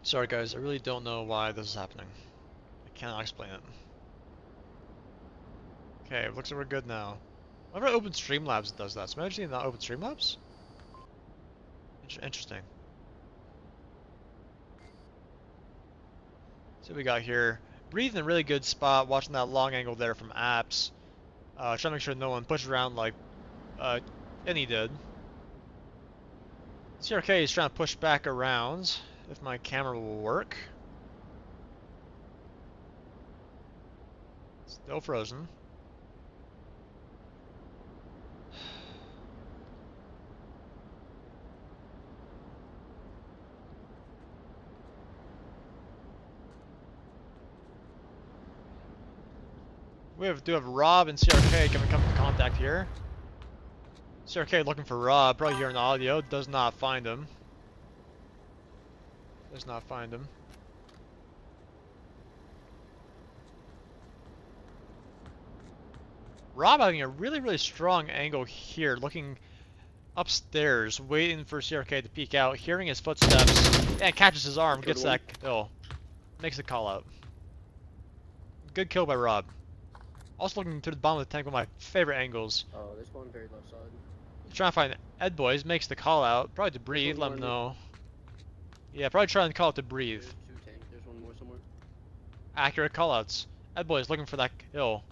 Sorry guys, I really don't know why this is happening. I cannot explain it. Okay, looks like we're good now. I wonder if Open Streamlabs does that. So maybe actually not Open Streamlabs? Interesting. So we got here. Breathe in a really good spot, watching that long angle there from apps. Trying to make sure no one pushes around like Any did. CRK is trying to push back around, if my camera will work. Still frozen. We do have Rob and CRK coming into contact here. CRK looking for Rob, probably hearing audio, does not find him. Does not find him. Rob having a really strong angle here, looking upstairs, waiting for CRK to peek out, hearing his footsteps, and catches his arm, gets that kill. Makes the call out. Good kill by Rob. Also looking to the bottom of the tank, one of my favorite angles. Oh, there's one very left side. Trying to find Ed Boys, makes the call out. Probably to breathe, let him know. Yeah, probably trying to call out to breathe. There's two tanks. There's one more somewhere. Accurate callouts. Ed Boys looking for that kill.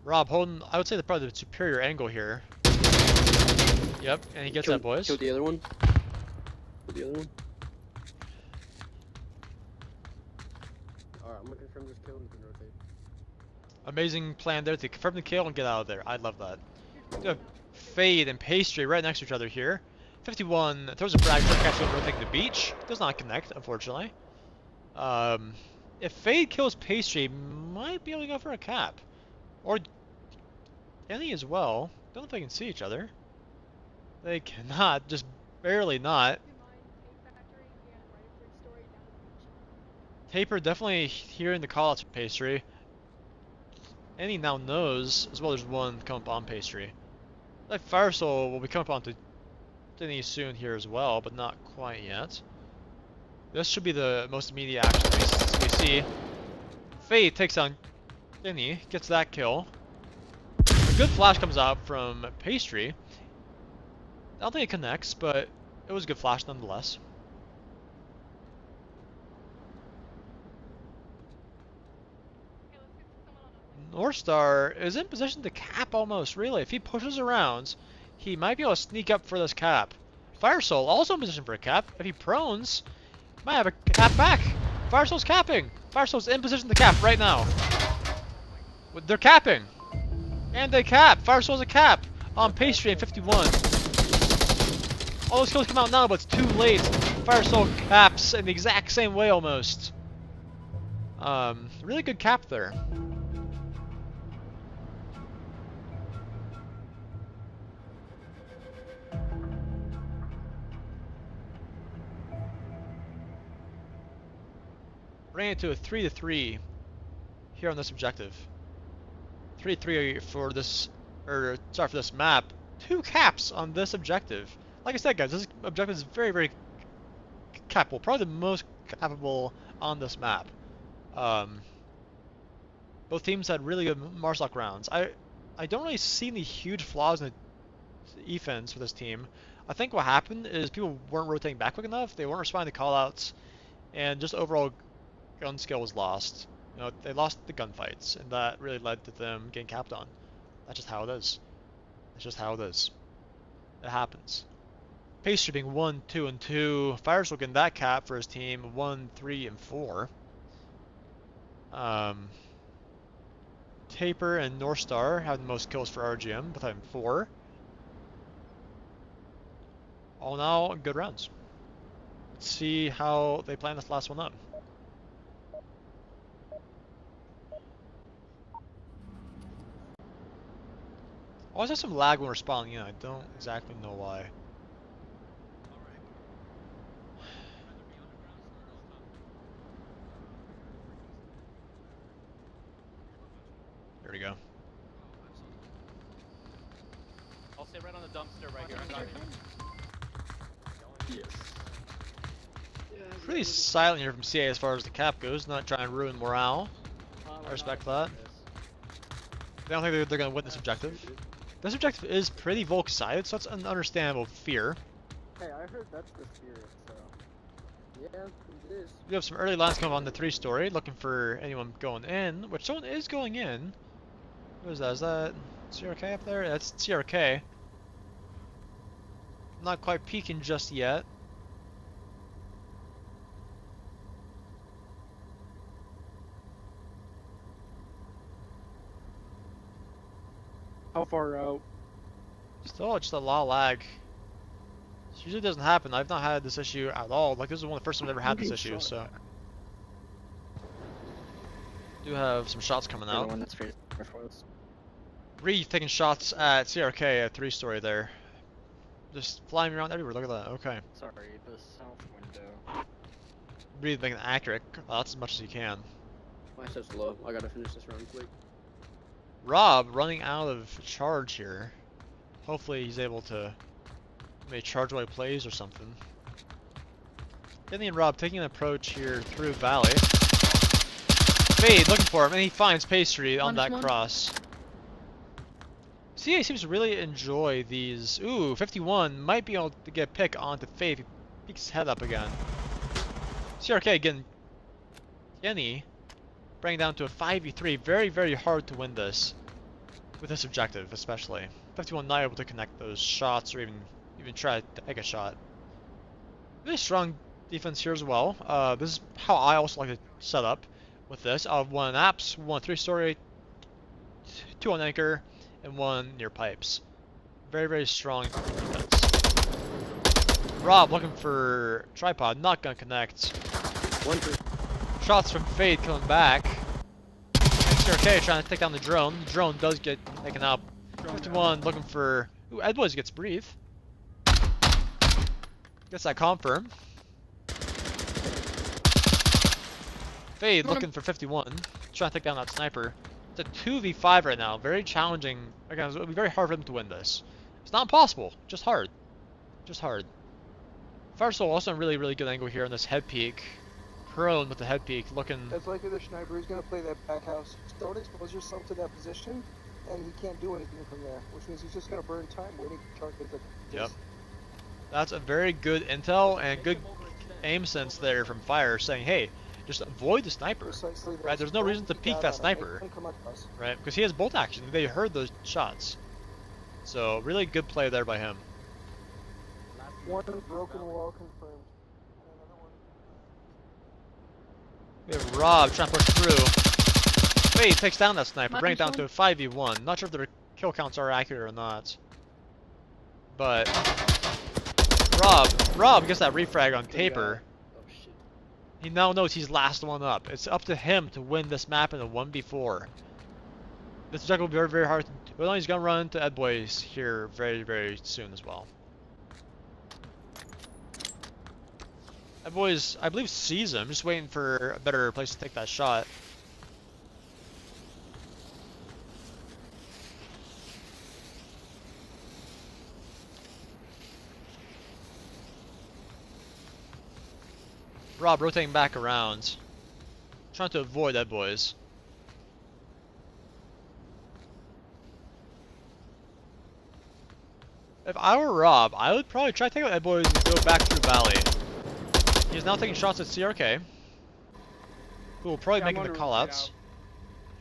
Rob holding, I would say, probably the superior angle here. Yep, and he gets Ed Boys. Killed the other one. Killed the other one. Alright, I'm gonna confirm this kill and you can rotate. Amazing plan there to confirm the kill and get out of there. I love that. We have Fade and Pastry right next to each other here. 51 throws a frag for catching and rotating the beach. Does not connect, unfortunately. If Fade kills Pastry, might be able to go for a cap. Or Any as well. Don't know if they can see each other. They cannot, just barely not. Taper definitely hearing the callouts from Pastry. Any now knows, as well as one come up on Pastry. Like Fire Soul will be coming up onto Denny soon here as well, but not quite yet. This should be the most immediate action we see. Fade takes on Denny, gets that kill. A good flash comes out from Pastry. I don't think it connects, but it was a good flash nonetheless. Northstar is in position to cap almost, really. If he pushes around, he might be able to sneak up for this cap. Fire Soul also in position for a cap. If he prones, might have a cap back. Fire Soul's capping. Fire Soul's in position to cap right now. They're capping. And they cap. Fire Soul's a cap on Pastry and 51. All those kills come out now, but it's too late. Fire Soul caps in the exact same way almost. Really good cap there. Bring it to a 3-3 here on this objective. 3-3 for this, for this map. 2 caps on this objective. Like I said, guys, this objective is very capable. Probably the most capable on this map. Both teams had really good Marshlock rounds. I don't really see any huge flaws in the defense for this team. I think what happened is people weren't rotating back quick enough. They weren't responding to callouts, and just overall gun skill was lost. You know, they lost the gunfights, and that really led to them getting capped on. That's just how it is. That's just how it is. It happens. Pastry being 1, 2, and 2. Firesoul getting that cap for his team 1, 3, and 4. Taper and Northstar have the most kills for RGM, both having 4. All in all, good rounds. Let's see how they plan this last one up. Always have some lag when we're spawning in. I don't exactly know why. There we go. I'll stay right on the dumpster right here. I got you. Yes. Pretty silent here from CA as far as the cap goes. Not trying to ruin morale. I respect that. I don't think they're going to win this objective. This objective is pretty Volk-sided, so that's an understandable fear. Hey, I heard that's the spirit, so... Yeah, it is. We have some early lines coming on the 3-story, looking for anyone going in, which someone is going in. What is that? Is that CRK up there? That's CRK. Not quite peeking just yet. How far out? Still just a lot of lag. This usually doesn't happen. I've not had this issue at all. Like, this is one of the first times I've ever had this issue, so. Do have some shots coming The out. one that's for us. Reed taking shots at CRK at 3-story there. Just flying around everywhere. Look at that. Okay. Sorry, the south window. Reed making it accurate. That's as much as he can. My set's low. I gotta finish this round quick. Rob running out of charge here. Hopefully he's able to maybe charge while he plays or something. Kenny and Rob taking an approach here through Valley. Fade looking for him, and he finds Pastry on that cross. CA seems to really enjoy these. Ooh, 51 might be able to get a pick onto Fade if he peeks his head up again. CRK again. Kenny bringing down to a 5v3. Very, very hard to win this with this objective, especially. 51 not able to connect those shots or even try to take a shot. Really strong defense here as well. This is how I also like to set up with this. I'll have one apps, one 3-story, 2 on anchor, and 1 near pipes. Very, very strong defense. Rob looking for tripod, not gonna connect. Shots from Fade coming back. CRK trying to take down the drone. The drone does get taken out. 51 looking for. Ooh, Edwards gets breathe. Gets that confirm. Fade looking for 51. Trying to take down that sniper. It's a 2v5 right now. Very challenging. Again, it'll be very hard for him to win this. It's not impossible. Just hard. Just hard. Firesoul also a really, really good angle here on this head peak. Prone with the head peak, looking. That's like the sniper. He's gonna play that back house. Don't expose yourself to that position, and he can't do anything from there. Which means he's just gonna burn time waiting for targets. Yep. That's a very good intel and good aim sense there from Fire, saying, "Hey, just avoid the sniper." Right? There's no reason to peek that sniper, right? Because he has bolt action. They heard those shots. So really good play there by him. One broken wall confirmed. We have Rob trying to push through. Wait, he takes down that sniper, bring it down to a 5v1. Not sure if their kill counts are accurate or not. But Rob gets that refrag on Taper. Oh shit. He now knows he's last one up. It's up to him to win this map in a 1v4. This objective will be very, very hard to do. But he's gonna run into Ed Boys here very, very soon as well. Ed Boys, I believe, sees him. Just waiting for a better place to take that shot. Rob rotating back around. Trying to avoid Ed Boys. If I were Rob, I would probably try to take out Ed Boys and go back through Valley. He's now taking shots at CRK. Who will probably making the callouts.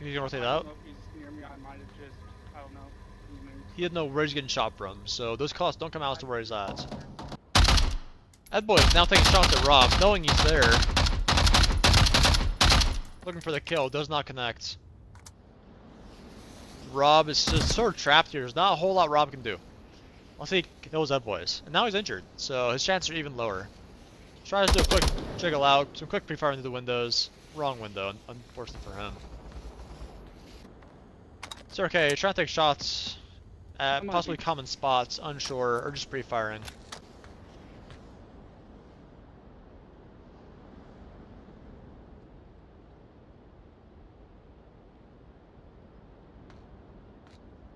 He's gonna rotate out. He didn't know where he's getting shot from, so those callouts don't come out as to where he's at. Ed Boys now taking shots at Rob, knowing he's there. Looking for the kill, does not connect. Rob is just sort of trapped here. There's not a whole lot Rob can do. Unless he kills Ed Boys. And now he's injured, so his chances are even lower. Tries to do a quick jiggle out, some quick pre-fire into the windows. Wrong window, unfortunately for him. It's okay, trying to take shots at possibly common spots, unsure, or just pre-firing.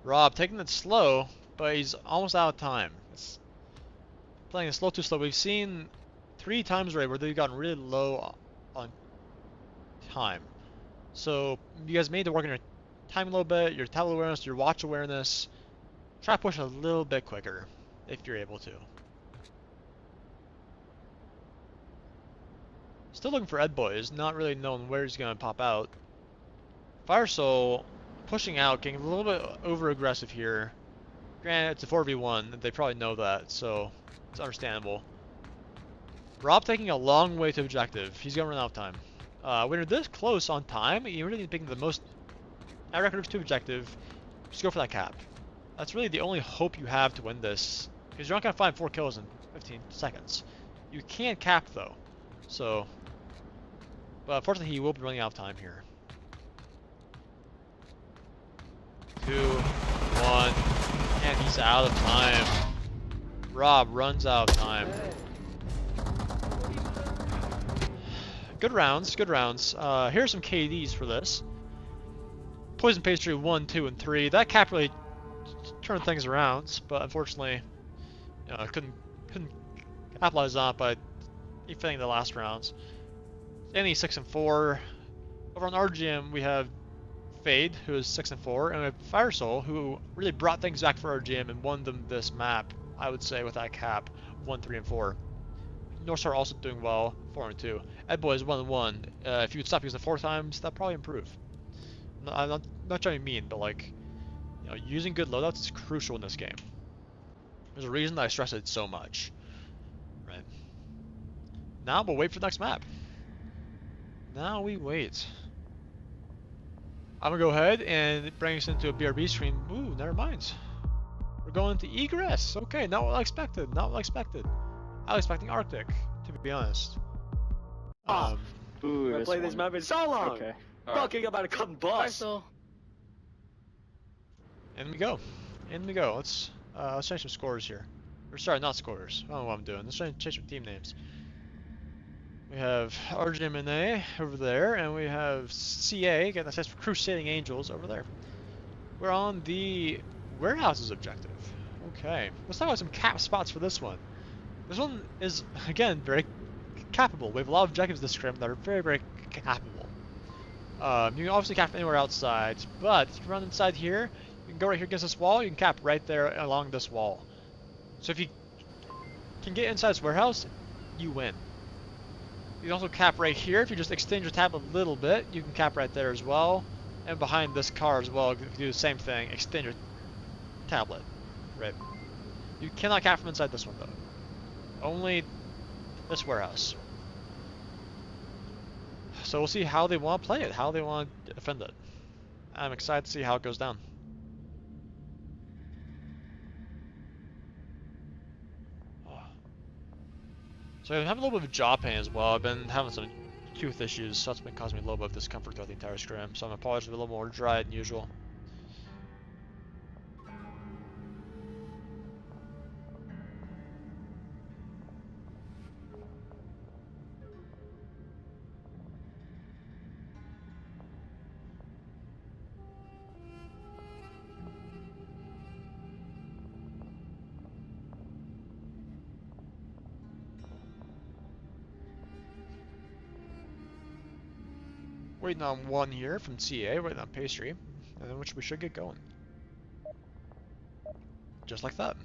Rob taking it slow, but he's almost out of time. It's playing it slow too slow. We've seen 3 times already where they've gotten really low on time. So you guys need to work on your time a little bit, your tablet awareness, your watch awareness. Try to push a little bit quicker if you're able to. Still looking for Ed Boys, not really knowing where he's gonna pop out. Fire Soul pushing out, getting a little bit over aggressive here. Granted, it's a 4v1, they probably know that, so it's understandable. Rob taking a long way to objective. He's gonna run out of time. When you're this close on time, you really need to pick the most at record to objective. Just go for that cap. That's really the only hope you have to win this, because you're not gonna find 4 kills in 15 seconds. You can cap though, so. But unfortunately, he will be running out of time here. 2, 1, and he's out of time. Rob runs out of time. Good rounds, good rounds. Here's some KDs for this. Poison Pastry 1, 2, and 3. That cap really turned things around, but unfortunately, you know, couldn't capitalize on it by defending the last rounds. Any 6 and 4. Over on RGM, we have Fade, who is 6 and 4, and we have Fire Soul, who really brought things back for RGM and won them this map. I would say with that cap, 1, 3, and 4. Northstar also doing well, 4 and 2. Ed Boys 1 and 1. If you would stop using it 4 times, that'd probably improve. I'm not trying to be mean, but like, you know, using good loadouts is crucial in this game. There's a reason that I stress it so much. Right. Now we'll wait for the next map. Now we wait. I'm gonna go ahead and bring us into a BRB stream. Ooh, never mind. We're going to Egress. Okay, not what I expected. Not what I expected. I was expecting Arctic, to be honest. Ooh, I played this map in so long. Okay. Fucking about to come bust. In we go. In we go. Let's change some scores here. Or sorry, not scores. I don't know what I'm doing. Let's change some team names. We have RGM and A over there, and we have CA getting access for Crusading Angels over there. We're on the warehouses objective. Okay. Let's talk about some cap spots for this one. This one is, again, very capable. We have a lot of objectives this Scrim that are very, very capable. You can obviously cap anywhere outside, but if you run inside here, you can go right here against this wall, you can cap right there along this wall. So if you can get inside this warehouse, you win. You can also cap right here. If you just extend your tab a little bit, you can cap right there as well. And behind this car as well, if you do the same thing, extend your tablet. Right. You cannot cap from inside this one though. Only this warehouse. So we'll see how they want to play it, how they want to defend it. I'm excited to see how it goes down. So I'm having a little bit of jaw pain as well. I've been having some tooth issues, so that's been causing me a little bit of discomfort throughout the entire Scrim. So I'm apologizing for a little more dry than usual. Waiting on one here from CA, waiting on Pastry, and then which we should get going. Just like that.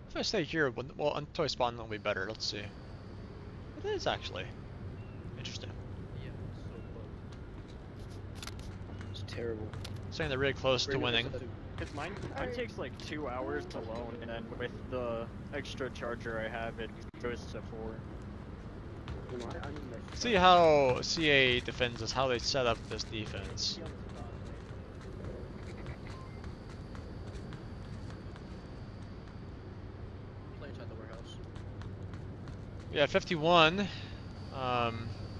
If I stay here, well, until I spawn, it'll be better. Let's see. It is actually interesting. Yeah, so close. It's terrible. Saying they're really close to winning. Because mine takes like 2 hours to load, and then with the extra charger I have, it goes to 4. See how CA defends this, how they set up this defense. Play inside the warehouse. Yeah, 51.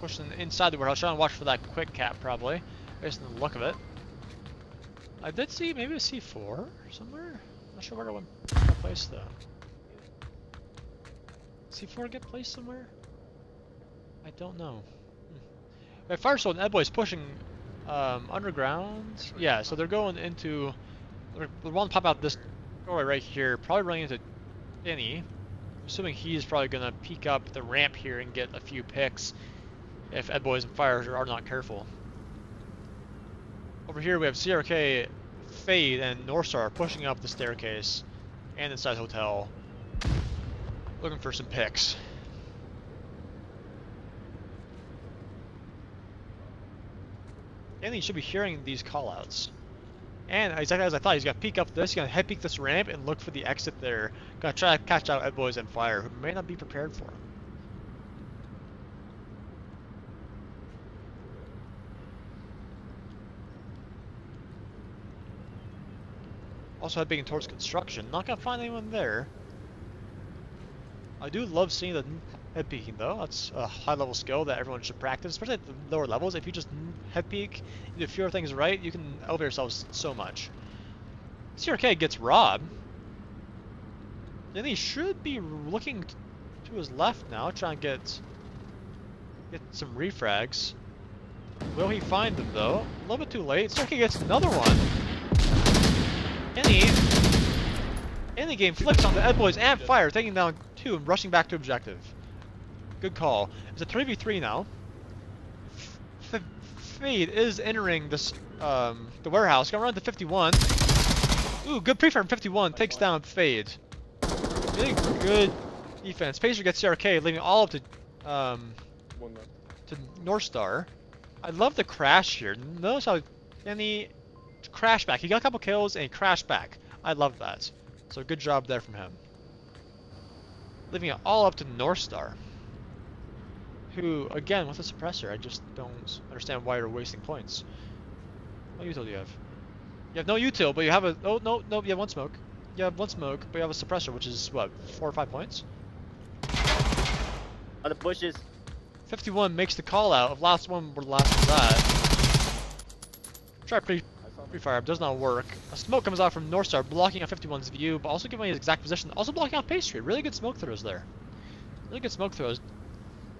Pushing inside the warehouse, trying to watch for that quick cap probably, based on the look of it. I did see maybe a C4 somewhere. Not sure where it went placed though. C4 get placed somewhere? I don't know. Right, Firestone and Ed Boys pushing underground. Yeah, so they're going into. They want to pop out this doorway right here. Probably running into Denny. Assuming he's probably gonna peek up the ramp here and get a few picks if Ed Boys and Fires are not careful. Over here we have CRK, Fade, and Northstar pushing up the staircase and inside hotel, looking for some picks. And he should be hearing these callouts. And exactly as I thought, he's gonna peek up this, he's gonna head peek this ramp and look for the exit there. Gonna try to catch out Ed Boys and Fire, who may not be prepared for him. Also heading towards construction. Not gonna find anyone there. I do love seeing the head peeking though. That's a high level skill that everyone should practice, especially at the lower levels. If you just head peek, you do a few things right, you can elevate yourselves so much. CRK gets robbed. Then he should be looking to his left now, trying to get some refrags. Will he find them though? A little bit too late. CRK gets another one. And the game flips on the Ed Boys and Fire, taking down 2 and rushing back to objective. Good call. It's a 3v3 now. Fade is entering this the warehouse. Gonna run to 51. Ooh, good pre-farm 51 takes down Fade. Really good defense. Pacer gets CRK, leaving all up to North Star. I love the crash here. Notice how any crash back. He got a couple kills and he crashed back. I love that. So good job there from him. Leaving it all up to North Star. Who, again, with a suppressor, I just don't understand why you're wasting points. What util do you have? You have no util, but you have a... Oh, no, you have 1 smoke. You have 1 smoke, but you have a suppressor, which is, what, 4 or 5 points? On the bushes. 51 makes the call out. Of last one, we're last of that. Try pre-fire, does not work. A smoke comes out from North Star, blocking out 51's view, but also giving his exact position. Also blocking out Pastry. Really good smoke throws there. Really good smoke throws.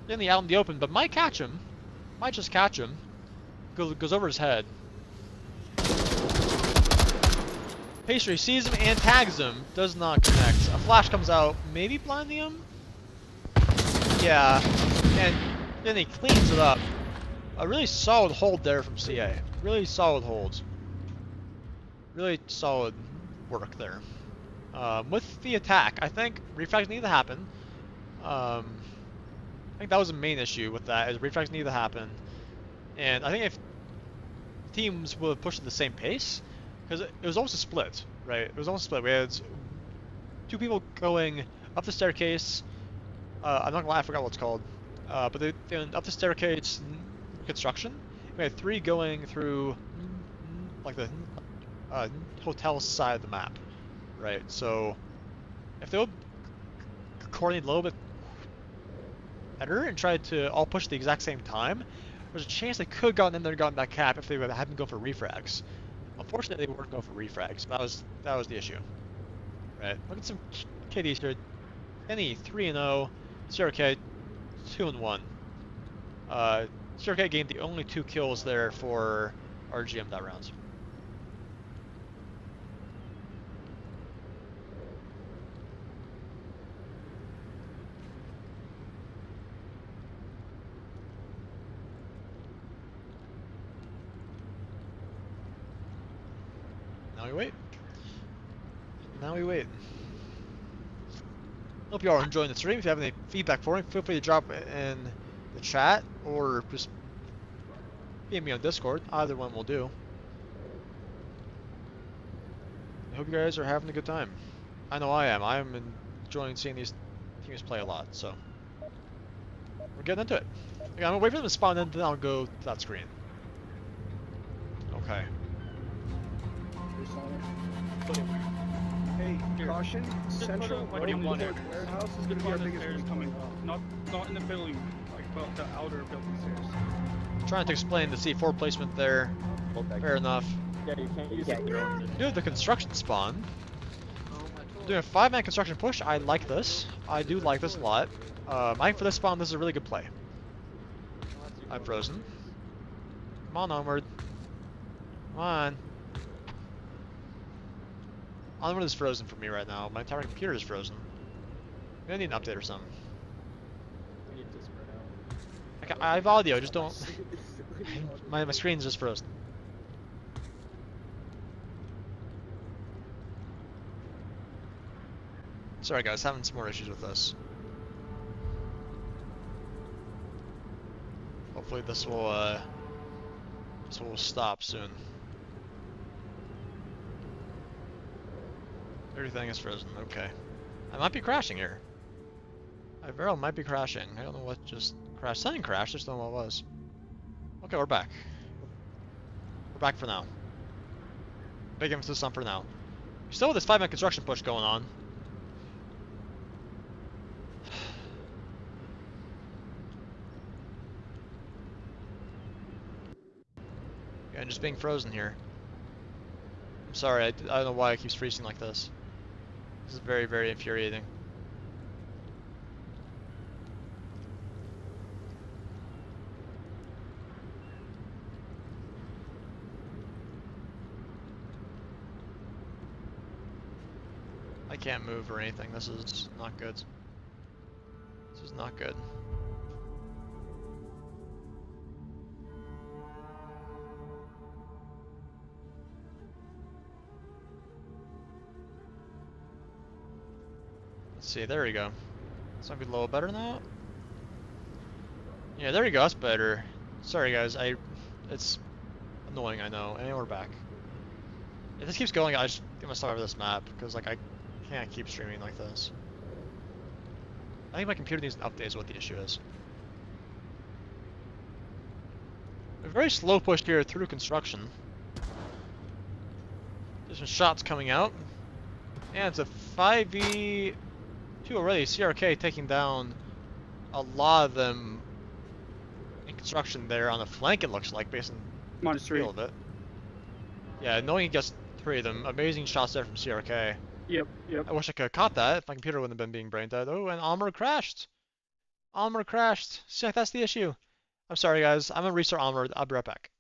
In the out in the open, but might catch him. Might just catch him. Goes over his head. Pastry sees him and tags him. Does not connect. A flash comes out, maybe blinding him? Yeah. And then he cleans it up. A really solid hold there from CA. Really solid holds. Really solid work there. With the attack, I think refrags need to happen. I think that was the main issue with that, is refrags need to happen. And I think if teams would have pushed at the same pace, because it was almost a split, right? It was almost a split. We had 2 people going up the staircase. I'm not gonna lie, I forgot what it's called. But they went up the staircase construction. We had 3 going through like the hotel side of the map, right? So if they would coordinate a little bit better and tried to all push at the exact same time, there's a chance they could have gotten in there and gotten that cap if they hadn't gone for refrags. Unfortunately, they weren't going for refrags. That was the issue, right? Look at some KDs here. Any 3-0, CRK 2-1. CRK gained the only 2 kills there for RGM that round. Now we wait. Now we wait. Hope you all are enjoying the stream. If you have any feedback for me, feel free to drop it in the chat or just PM me on Discord. Either one will do. I hope you guys are having a good time. I know I am. I'm enjoying seeing these teams play a lot, so we're getting into it. Okay, I'm gonna wait for them to spawn in, then I'll go to that screen. Okay. Hey, caution, Central, What do you want it? warehouse is gonna be our biggest weak coming up. Not in the building, like about the outer building stairs. Trying to explain the C4 placement there. Fair enough. Yeah, you can't use Yeah, it. Dude, the construction spawn. Doing a 5-man construction push. I like this. I do like this a lot. I think for this spawn, this is a really good play. I'm frozen. Come on, Onward. Come on. Onward is frozen for me right now. My entire computer is frozen. I need an update or something. We need to spread out. I have audio, just don't. my screen's just frozen. Sorry guys, having some more issues with this. Hopefully this will So we'll stop soon. Everything is frozen. Okay. I might be crashing here. My barrel might be crashing. I don't know what just crashed. Something crashed. I just don't know what it was. Okay, we're back. We're back for now. Big emphasis on for now. Still with this 5-man construction push going on. Yeah, and just being frozen here. I'm sorry, I don't know why it keeps freezing like this. This is very, very infuriating. I can't move or anything. This is not good. This is not good. Let's see, there we go. It's not a little better now. Yeah, there we go, that's better. Sorry guys, it's annoying, I know. And we're back. If this keeps going, I'm gonna start over this map, because like I can't keep streaming like this. I think my computer needs an update is what the issue is. A very slow push here through construction. There's some shots coming out. And it's a 5v2 already. CRK taking down a lot of them in construction there on the flank, it looks like, based on the feel of it. Yeah, knowing he gets 3 of them. Amazing shots there from CRK. Yep. I wish I could have caught that if my computer wouldn't have been being brain dead. Oh, and Onward crashed. Onward crashed. See, that's the issue. I'm sorry, guys. I'm gonna restart Onward. I'll be right back.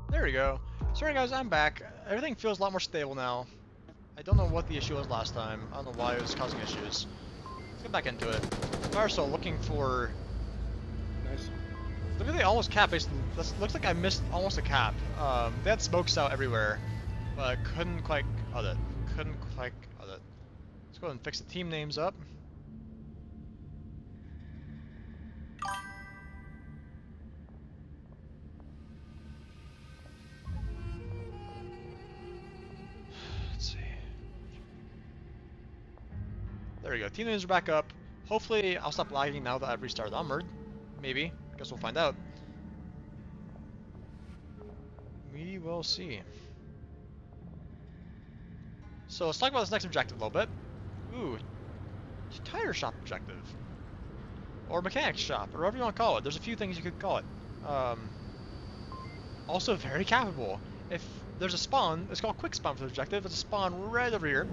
There we go. Sorry guys, I'm back. Everything feels a lot more stable now. I don't know what the issue was last time. I don't know why it was causing issues. Let's get back into it. Firesoul looking for... Nice. Look at the almost cap based on... Looks like I missed almost a cap. They had smokes out everywhere, but couldn't quite cut it. Couldn't quite cut it. Let's go ahead and fix the team names up. There we go. Team names are back up. Hopefully, I'll stop lagging now that I've restarted Onward. Maybe. Guess we'll find out. We will see. So let's talk about this next objective a little bit. Ooh, tire shop objective. Or mechanics shop, or whatever you want to call it. There's a few things you could call it. Also very capable. If there's a spawn, it's called quick spawn for the objective. It's a spawn right over here.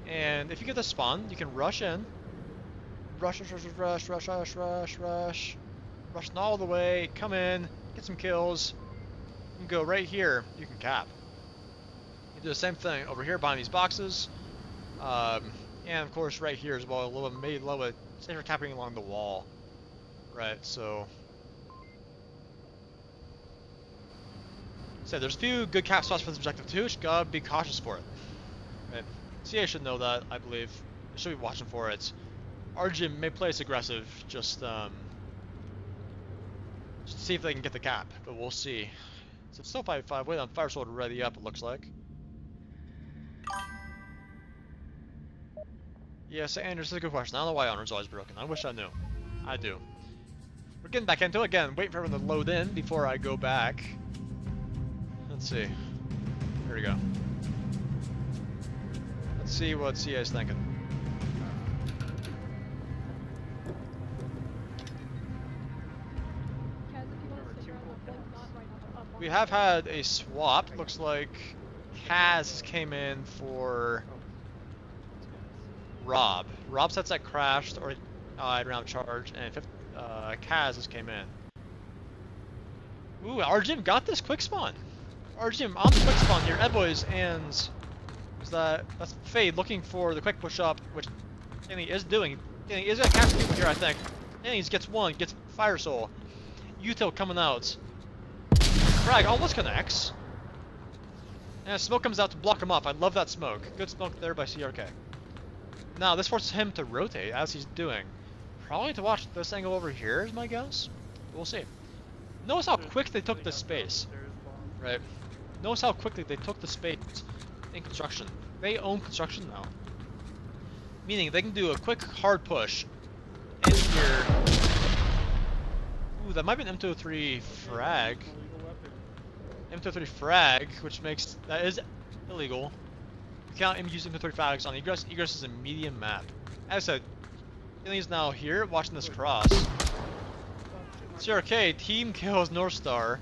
And if you get the spawn, you can rush in. Rush all the way, come in, get some kills, and go right here, you can cap. You do the same thing over here behind these boxes, and of course right here as well, a little bit safer capping along the wall. Right, so there's a few good cap spots for this objective too, just gotta be cautious for it. Right. CA should know that, I believe. They should be watching for it. RGM may play this aggressive, just to see if they can get the cap, but we'll see. So it's still 5-5, wait on Fire Sword ready up, it looks like. Yes, Anders, this is a good question. I don't know why Honor's always broken. I wish I knew. I do. We're getting back into it again, waiting for everyone to load in before I go back. Let's see. Here we go. Let's see what CA is thinking. We have had a swap. Looks like Kaz came in for Rob. Rob sets that crashed or around charge, and Kaz just came in. Ooh, RGM got this quick spawn. RGM on the quick spawn here, Boys, and that's Fade looking for the quick push up, which Danny is doing. Danny is gonna catch people here, I think. Danny gets one, gets Fire Soul. Util coming out. Frag almost connects. And smoke comes out to block him up. I love that smoke. Good smoke there by CRK. Now this forces him to rotate as he's doing. Probably to watch this angle over here is my guess. We'll see. Notice how quick they took the space. Right. Notice how quickly they took the space in construction. They own construction now. Meaning they can do a quick hard push in here. Ooh, that might be an M203 frag. M203 frag, which makes that is illegal. You can't use M203 frags on egress. Egress is a medium map. As I said, Danny's now here watching this cross. CRK team kills North Star.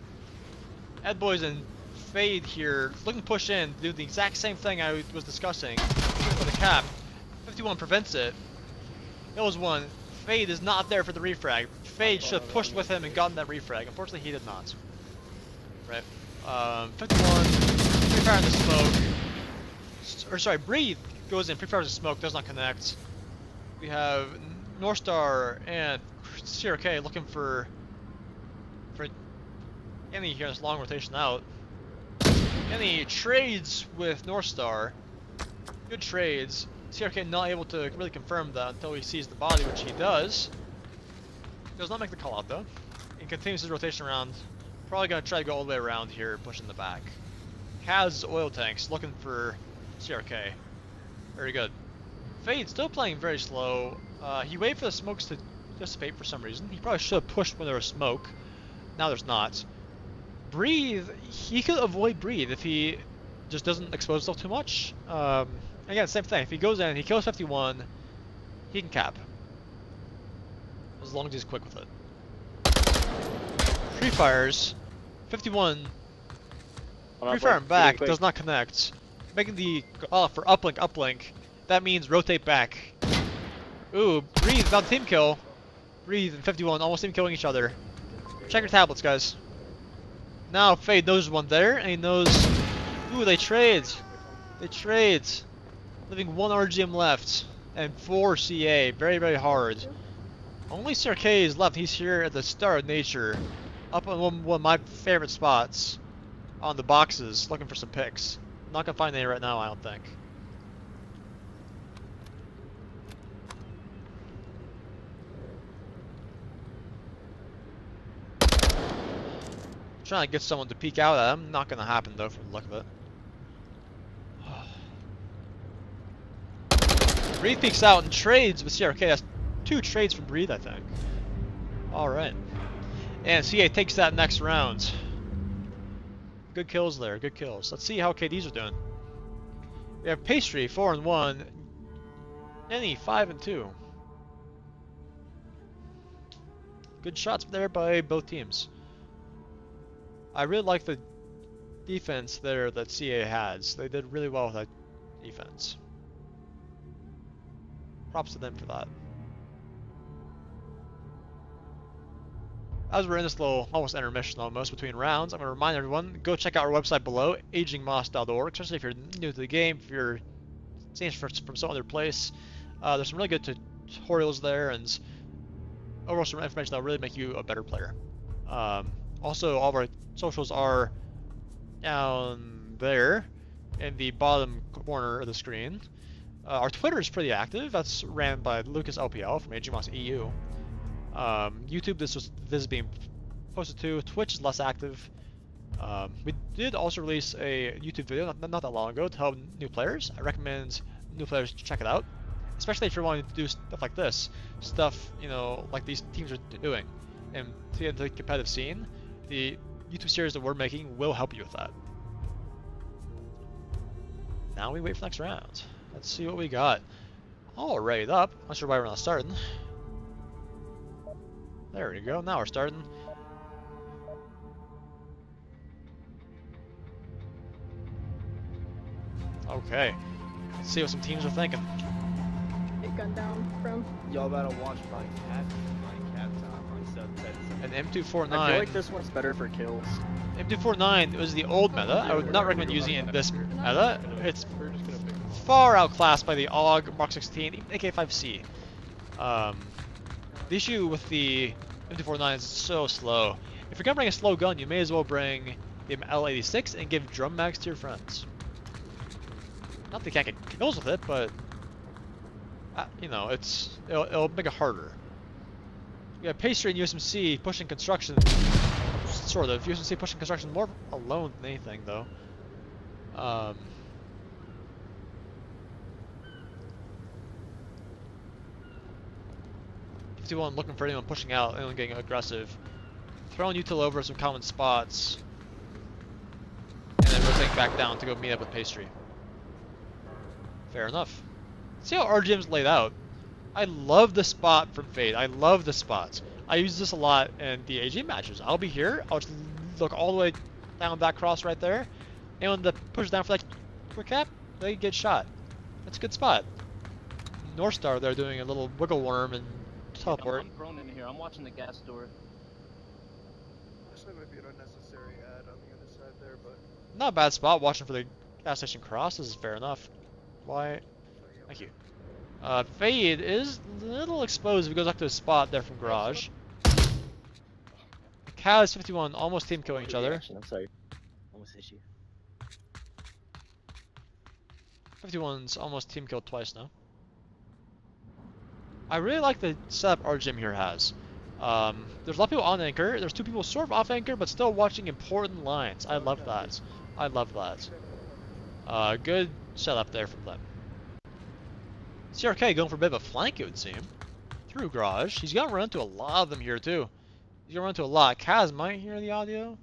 Boys and Fade here looking to push in, do the exact same thing I was discussing for the cap. 51 prevents it. Kills one. Fade is not there for the refrag. Fade should have pushed with him and gotten that refrag. Unfortunately, he did not. Right. 51. Pre-fire in the smoke. Or sorry, Breathe goes in. Pre-fire in the smoke. Does not connect. We have North Star and CRK looking for Annie here. This long rotation out. Annie trades with North Star. Good trades. CRK not able to really confirm that until he sees the body, which he does. Does not make the call out though. And continues his rotation around. Probably gonna try to go all the way around here, pushing the back. Has oil tanks, looking for CRK. Very good. Fade still playing very slow. He waited for the smokes to dissipate for some reason. He probably should have pushed when there was smoke. Now there's not. Breathe, he could avoid Breathe if he just doesn't expose himself too much. Again, same thing. If he goes in, he kills 51, he can cap. As long as he's quick with it. Pre-fires, 51. Pre-fire him back, does not connect. Making the for uplink. That means rotate back. Ooh, Breathe, about team kill. Breathe and 51, almost team killing each other. Check your tablets, guys. Now Fade knows one there, and he knows. Ooh, they trade. They trade. Leaving one RGM left and 4 CA. Very, very hard. Only CRK is left. He's here at the Star of Nature, up on one of my favorite spots on the boxes, looking for some picks. Not gonna find any right now, I don't think. Trying to get someone to peek out at him. Not gonna happen though, from the look of it. Breathe peeks out and trades with CRK. That's 2 trades from Breathe, I think. Alright. And CA takes that next round. Good kills there, good kills. Let's see how KDs are doing. We have Pastry, 4-1. Nenny, 5-2. Good shots there by both teams. I really like the defense there that CA has. They did really well with that defense. Props to them for that. As we're in this little almost intermission almost between rounds, I'm going to remind everyone, go check out our website below, agingmoss.org, especially if you're new to the game, if you're seeing it from some other place. There's some really good tutorials there and overall some information that will really make you a better player. Also, all of our socials are down there in the bottom corner of the screen. Our Twitter is pretty active. That's ran by Lucas LPL from AGMoss EU. YouTube, this is being posted to. Twitch is less active. We did also release a YouTube video not that long ago to help new players. I recommend new players to check it out, especially if you're wanting to do stuff like this, stuff like these teams are doing, and to get into the competitive scene. The YouTube series that we're making will help you with that. Now we wait for the next round. Let's see what we got. All right, up. Not sure why we're not starting. There we go. Now we're starting. Okay. Let's see what some teams are thinking. Get gunned down from. Y'all gotta watch my cat. My cat's on sub 10. An M249. I feel like this one's better for kills. M249 was the old meta. I would not recommend using it in this meta. It's We're just gonna pick far outclassed by the AUG, Mark 16, even AK-5C. The issue with the M249 is it's so slow. If you're gonna bring a slow gun, you may as well bring the L86 and give drum mags to your friends. Not that you can't get kills with it, but it'll make it harder. We have Pastry and USMC pushing construction, sort of. USMC pushing construction more alone than anything, though. 51 looking for anyone pushing out, anyone getting aggressive. Throwing util over some common spots. And then rotating back down to go meet up with Pastry. Fair enough. See how RGM's laid out. I love the spot from Fade. I love the spots. I use this a lot in the AG matches. I'll be here. I'll just look all the way down that cross right there. Anyone that pushes down for that quick cap, they get shot. That's a good spot. North Star, they're doing a little wiggle worm and teleport. I'm prone in here. I'm watching the gas door. This might be an unnecessary ad on the other side there, but Not a bad spot. Watching for the gas station cross. This is fair enough. Why? Thank you. Fade is a little exposed if he goes up to a spot there from Garage. Kaz 51 almost team killing each other. I'm sorry. Almost hit you. 51's almost team killed twice now. I really like the setup RGM here has. There's a lot of people on anchor. There's 2 people sort of off anchor, but still watching important lines. I love that. I love that. Good setup there from them. CRK going for a bit of a flank, it would seem. Through Garage. He's gonna run into a lot of them here, too. He's gonna run into a lot. Kaz might hear the audio.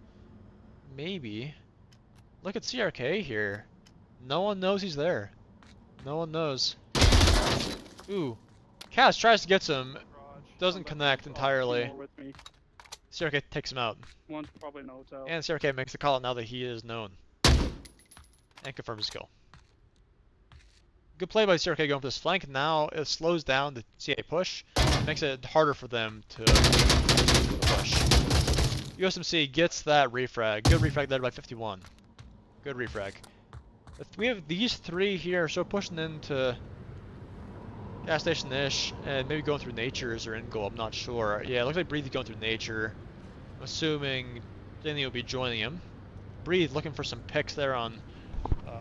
Maybe. Look at CRK here. No one knows he's there. No one knows. Ooh. Kaz tries to get some. Doesn't connect entirely. CRK takes him out. One's probably knows out. And CRK makes the call out now that he is known. And confirms his kill. Good play by CRK going for this flank. Now it slows down the CA push. Makes it harder for them to push. USMC gets that refrag. Good refrag there by 51. Good refrag. We have these 3 here, so pushing into gas station-ish, and maybe going through Nature's or in goal, I'm not sure. Yeah, it looks like Breathe is going through Nature. I'm assuming Denny will be joining him. Breathe looking for some picks there on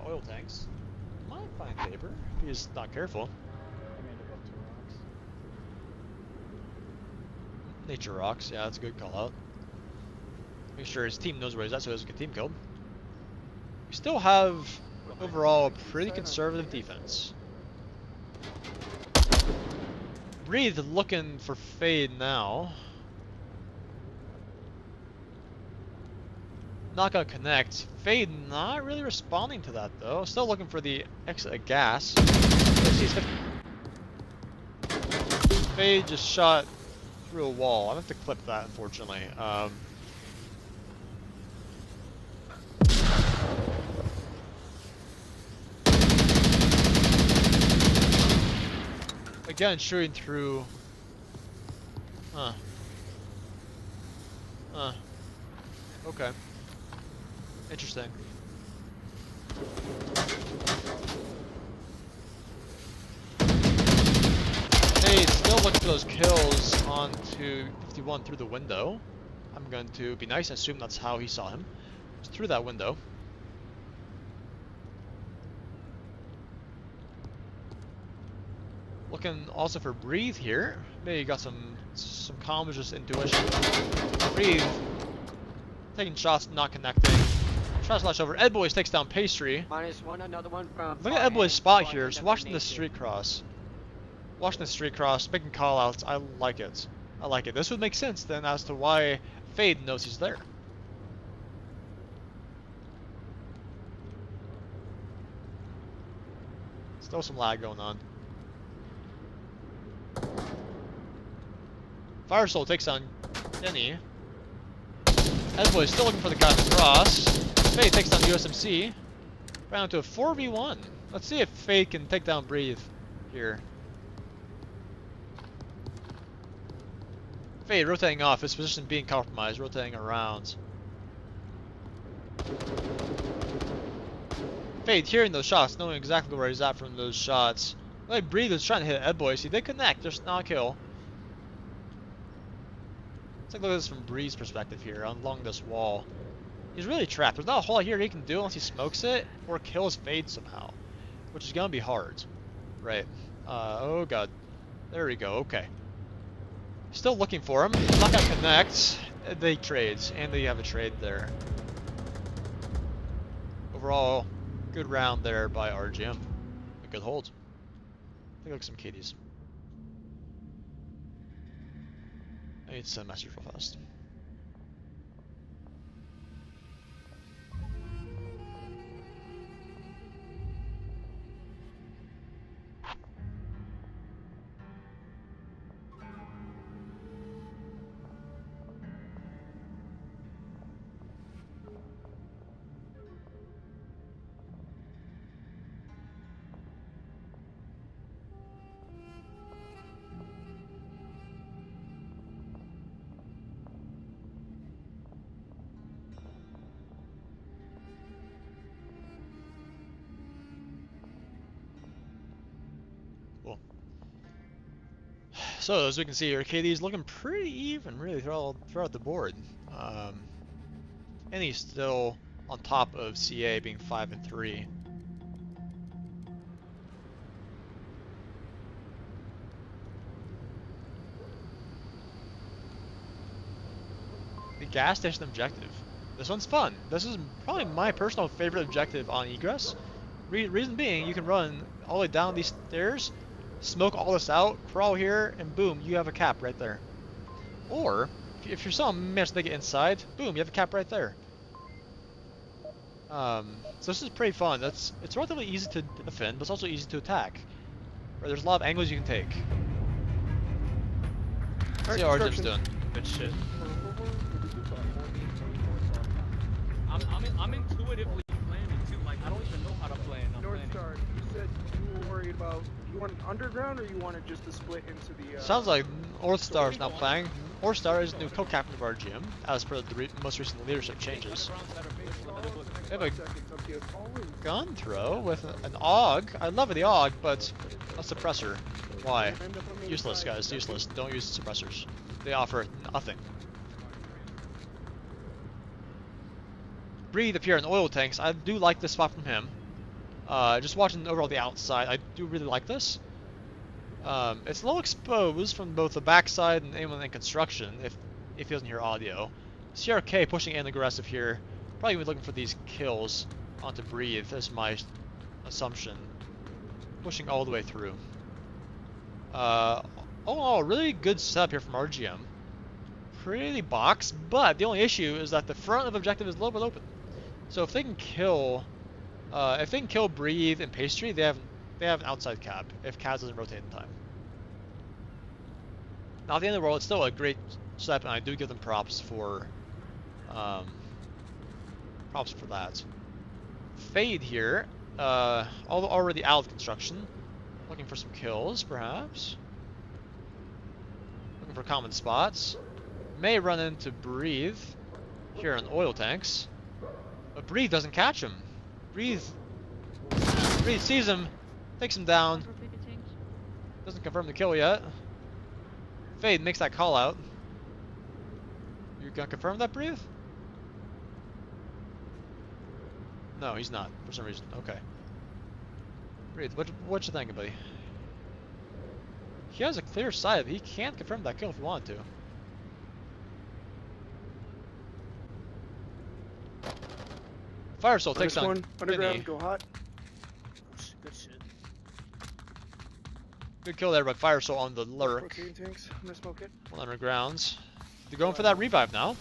oil tanks. Might find paper if he's not careful. Nature rocks, yeah, that's a good call out. Make sure his team knows where he's at so he doesn't get team killed. We still have overall a pretty conservative defense. Breathe looking for Fade now. Not gonna connect. Fade not really responding to that though. Still looking for the exit gas. Fade just shot through a wall. I have to clip that, unfortunately. Again, shooting through. Okay. Interesting. Hey, still looking for those kills onto 51 through the window. I'm going to be nice and assume that's how he saw him. It's through that window. Looking also for Breathe here. Maybe got some comms, just intuition. Breathe. Taking shots, not connecting. Try to slash over. Edboys takes down Pastry. -1, another one from. Look at Edboys' spot here. Just watching the street cross. Watching the street cross, making callouts. I like it. I like it. This would make sense then as to why Fade knows he's there. Still some lag going on. Fire Soul takes on Denny. Edboy still looking for the guy across. Fade takes down USMC. Round to a 4v1. Let's see if Fade can take down Breathe here. Fade rotating off, his position being compromised, rotating around. Fade hearing those shots, knowing exactly where he's at from those shots. Like Breathe is trying to hit Edboy. See, they connect, just not a kill. Let's take a look at this from Breeze's perspective here, along this wall. He's really trapped. There's not a whole lot here he can do unless he smokes it or kills Fade somehow, which is gonna be hard. Right. Oh god. There we go. Okay. Still looking for him. Not gonna connect. They trade, and they have a trade there. Overall, good round there by RGM. A good hold. Take a look at some KDs. I need to send a message real fast. So as we can see here, KD's looking pretty even really throughout the board. And he's still on top of CA being 5 and 3. The gas station objective. This one's fun. This is probably my personal favorite objective on Egress. Reason being, you can run all the way down these stairs, smoke all this out, crawl here, and boom, you have a cap right there. Or, if you're someone managed to make it inside, boom, you have a cap right there. So this is pretty fun. It's relatively easy to defend, but it's also easy to attack. Right, there's a lot of angles you can take. See how RGM's doing. Good shit. I'm intuitively playing it too. Like I don't even know how to play it. North Star, you said you were worried about. You want underground, or you wanted just to split into the? Sounds like North Star is not playing. North Star is the new co-captain of RGM, as per the most recent leadership changes. We have a gun throw with an AUG. I love the AUG, but a suppressor. Why? Useless, guys. Useless. Don't use suppressors. They offer nothing. Breathe appear in oil tanks. I do like this spot from him. Just watching overall the outside, I do really like this. It's low exposed from both the backside and anyone in construction, if he doesn't hear audio. CRK pushing in aggressive here. Probably gonna be looking for these kills onto Breathe, that's my assumption. Pushing all the way through. Oh, really good setup here from RGM. Pretty boxed, but the only issue is that the front of objective is a little bit open. So if they can kill, Breathe and Pastry, they have an outside cap if Kaz doesn't rotate in time. Now at the end of the world, it's still a great setup, and I do give them props for that. Fade here, already out of construction, looking for some kills perhaps. Looking for common spots. May run into Breathe here in oil tanks, but Breathe doesn't catch him. Breathe sees him, takes him down. Doesn't confirm the kill yet. Fade makes that call out. You gonna confirm that, Breathe? No, he's not for some reason. Okay. Breathe, what you thinking, buddy? He has a clear sight. He can't confirm that kill if he wanted to. Fire Soul takes down underground, go hot. Good shit. Good kill there by Fire Soul on the lurk. Tanks. I'm gonna smoke it. One undergrounds. They're going for that revive now.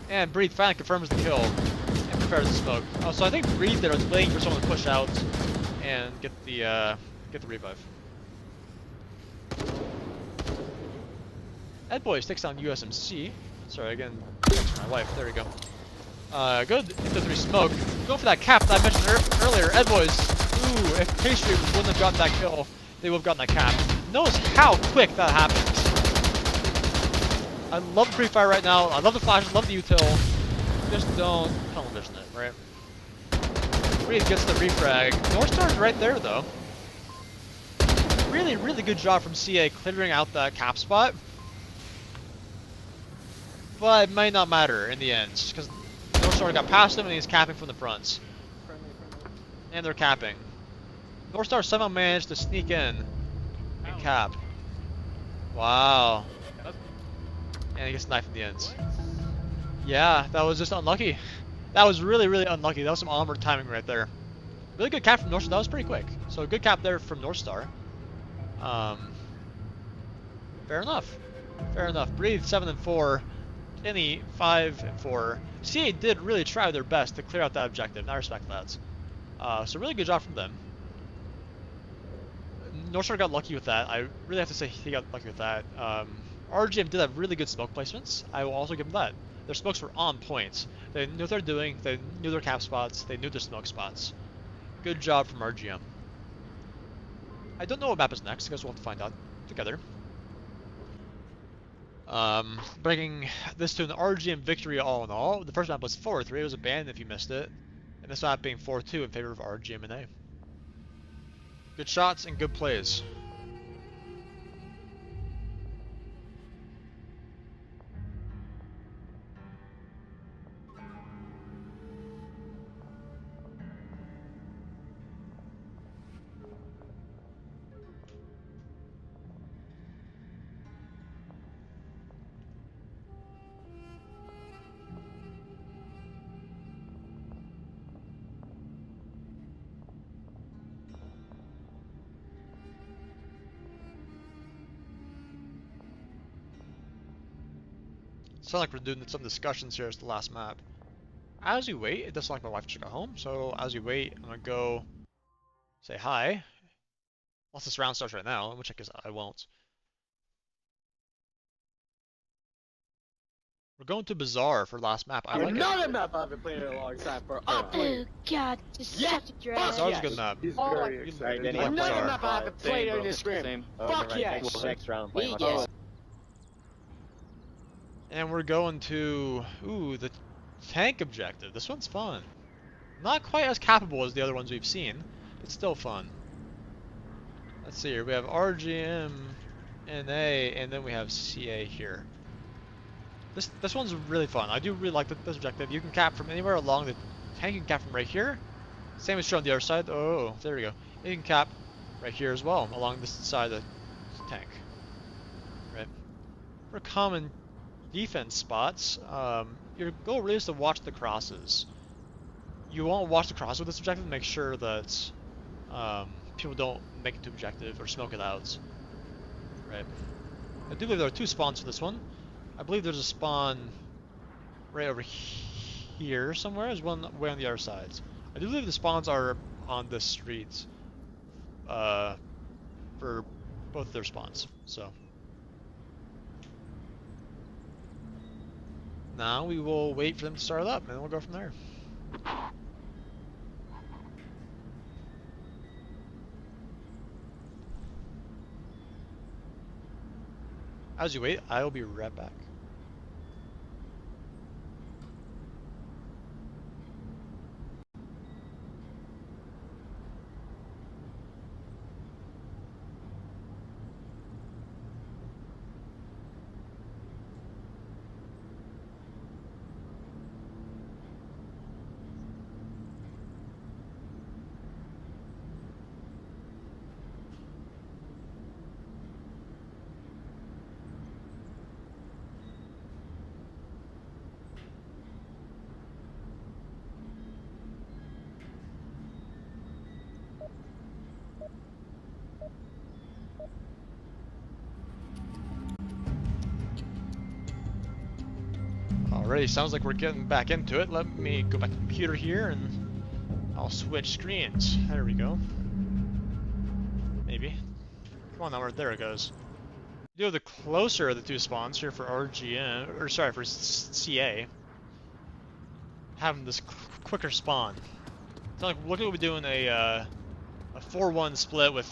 And Breathe finally confirms the kill and prepares the smoke. Oh, so I think Breathe there is waiting for someone to push out and get the revive. Ed Boys takes down USMC. Sorry, again, thanks for my wife. There we go. Good into 3 smoke. Go for that cap that I mentioned earlier. Ed Boys. Ooh, if Pastry wouldn't have gotten that kill, they would have gotten that cap. Notice how quick that happens. I love the pre-fire right now. I love the flashes, love the util. Just don't tunnel vision it, right? Breathe gets the refrag. North Star's right there though. Really, really good job from CA clearing out that cap spot. But it might not matter in the end, because North Star got past him and he's capping from the fronts. And they're capping. North Star somehow managed to sneak in and cap. Wow. And he gets knifed in the end. Yeah, that was just unlucky. That was really, really unlucky. That was some Onward timing right there. Really good cap from North Star. That was pretty quick. So good cap there from North Star. Fair enough. Fair enough. Breathe 7 and 4. Any 5 and 4. CA did really try their best to clear out that objective, and I respect that. So really good job from them. North Star got lucky with that. I really have to say he got lucky with that. RGM did have really good smoke placements. I will also give them that. Their smokes were on point. They knew what they're doing. They knew their cap spots. They knew their smoke spots. Good job from RGM. I don't know what map is next, because we'll have to find out together. Bringing this to an RGM victory all in all. The first map was 4-3. It was abandoned if you missed it. And this map being 4-2 in favor of RGM and A. Good shots and good plays. Sounds like we're doing some discussions here as the last map. As you wait, it doesn't like my wife just got home, so as you wait, I'm gonna go say hi. Unless this round starts right now, which I guess I won't. We're going to Bazaar for last map. I like Another map I've been playing a long time for. Oh god, just such a drag. Bazaar's a good map. He's Oh, very you- excited. you like Another Bazaar. map I haven't played in this Scrim. Same. Fuck right. yes. Next round, play much Yes. more. And we're going to, the tank objective. This one's fun. Not quite as capable as the other ones we've seen, but still fun. Let's see here. We have RGM and A, and then we have CA here. This one's really fun. I do really like this objective. You can cap from anywhere along the tank. You can cap from right here. Same as shown on the other side. Oh, there we go. You can cap right here as well, along this side of the tank. Right. For common defense spots, your goal really is to watch the crosses. You want to watch the crosses with this objective to make sure that people don't make it to objective or smoke it out. Right. I do believe there are 2 spawns for this one. I believe there's a spawn right over here somewhere. There's one way on the other side. I do believe the spawns are on this street for both their spawns. So now we will wait for them to start up, and we'll go from there. As you wait, I will be right back. Alrighty, sounds like we're getting back into it. Let me go back to the computer here and I'll switch screens. There we go. Maybe. Come on now, there it goes. You know, the closer of the 2 spawns here for RGM, or sorry, for CA, having this quicker spawn. It's like, look at what we're doing, a 4-1 split with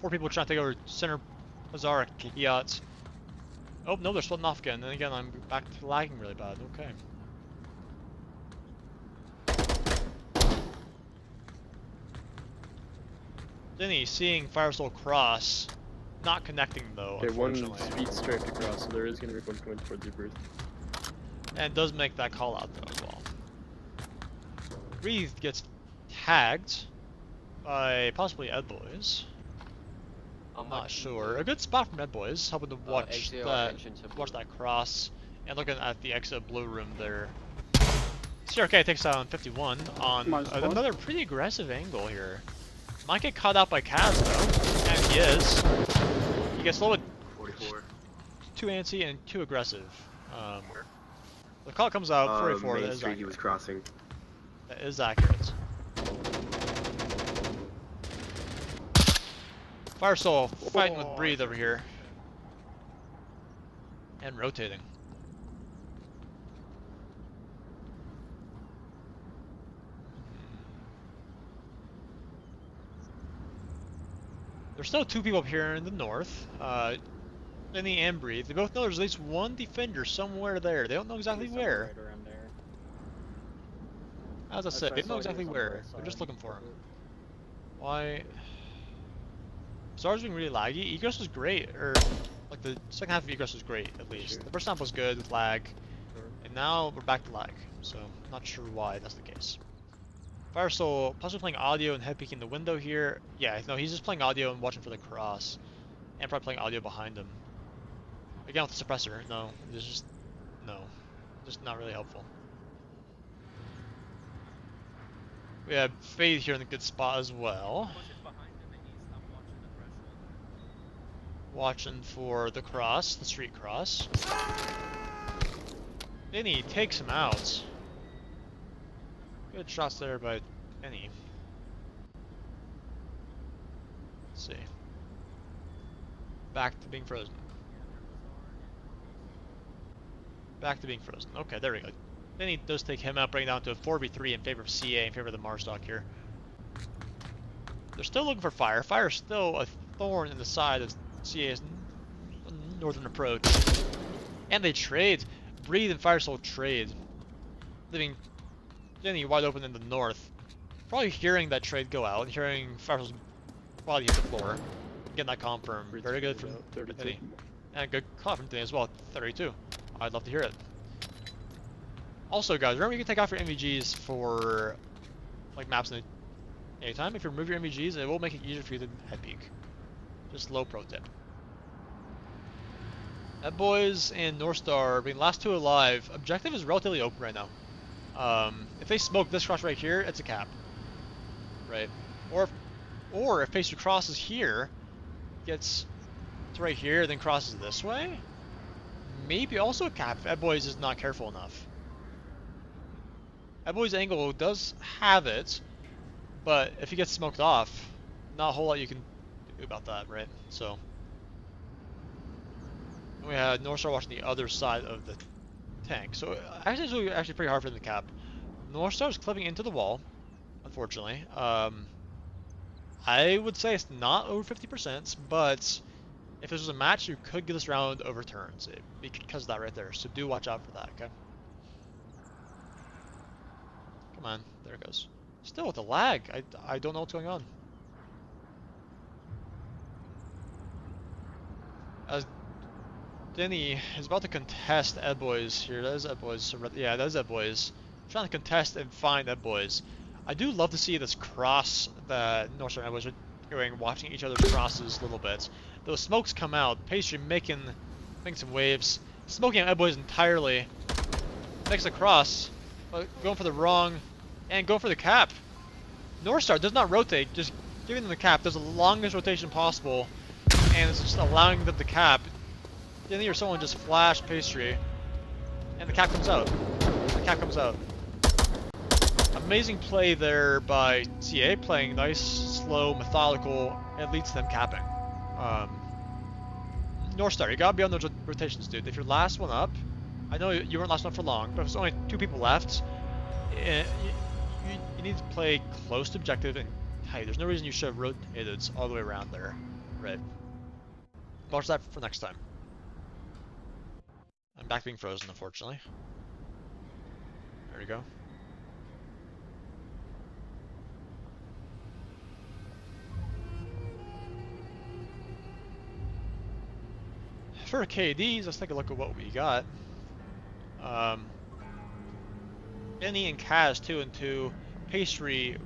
4 people trying to take over Center Bazaar yachts. Oh, no, they're splitting off again. Then again, I'm back to lagging really bad. Okay. Denny seeing Firesoul cross, not connecting though, Okay, one unfortunately. speed straight across, so there is going to be one coming towards your booth. And does make that call out though as well. Breathe gets tagged by possibly Ed Boys. I'm not sure. A good spot from Ed Boys, helping to watch that cross and looking at the exit blue room there. CRK takes out 51 on another pretty aggressive angle here. Might get caught out by Kaz though, and he is. He gets a little bit 44. too antsy and too aggressive. The call comes out 44. Main Street he was crossing. That is accurate. Firesoul fighting with Breathe over here. And rotating. There's still 2 people up here in the north. Lenny and Breathe. They both know there's at least 1 defender somewhere there. They don't know exactly where. Right around there. As I said, they don't know exactly where. They're just looking for him. Why? Bazaar's being really laggy. Egress was great, or like the second half of Egress was great at least. The first half was good with lag, and now we're back to lag. So not sure why that's the case. Firesoul possibly playing audio and head peeking the window here. Yeah, no, he's just playing audio and watching for the cross, and probably playing audio behind him. Again with the suppressor. No, it's just just not really helpful. We have Fade here in a good spot as well. Watching for the cross, the street cross. Then he takes him out. Good shots there by Penny. Let's see. Back to being frozen. Back to being frozen. Okay, there we go. Then he does take him out, bringing down to a 4v3 in favor of CA, in favor of the Marstock here. They're still looking for fire. Fire's still a thorn in the side of CA's northern approach. And they trade. Breathe and Firesoul trade. Leaving Jenny wide open in the north. Probably hearing that trade go out and hearing Firesoul's body hit the floor. Getting that confirmed. Very good from 32. And a good call from Danny as well, 32. I'd love to hear it. Also guys, remember you can take off your MVGs for like maps in anytime. If you remove your MVGs, it will make it easier for you to head peek. Just low pro tip. Ed Boys and North Star being last 2 alive. Objective is relatively open right now. If they smoke this cross right here, it's a cap. Right? Or if Pacer crosses here, gets to right here, then crosses this way. Maybe also a cap if Ed Boys is not careful enough. Ed Boys' angle does have it, but if he gets smoked off, not a whole lot you can do about that, right? So we had North Star watching the other side of the tank. So actually, it's actually pretty hard for them to cap. North Star is clipping into the wall, unfortunately. I would say it's not over 50%, but if this was a match, you could get this round overturned because of that right there. So do watch out for that, okay? Come on, there it goes. Still with the lag, I don't know what's going on. As Denny is about to contest Ed Boys here. That is Ed Boys. Yeah, that is Ed Boys. Trying to contest and find Ed Boys. I do love to see this cross that North Star and Ed Boys are doing, watching each other's crosses a little bit. Those smokes come out. Pastry making some waves. Smoking out Ed Boys entirely. Makes a cross. But going for the wrong. And going for the cap. North Star does not rotate. Just giving them the cap. Does the longest rotation possible. And it's just allowing them to cap. Then or someone just flash Pastry. And the cap comes out. The cap comes out. Amazing play there by CA, playing nice, slow, methodical, and leads to them capping. North Star, you gotta be on those rotations, dude. If you're last one up, I know you weren't last one for long, but if there's only 2 people left, you need to play close to objective, and hey, there's no reason you should have rotated all the way around there, right? Watch that for next time. I'm back being frozen, unfortunately. There we go. For KDs, let's take a look at what we got. Benny and Kaz 2 and 2. Pastry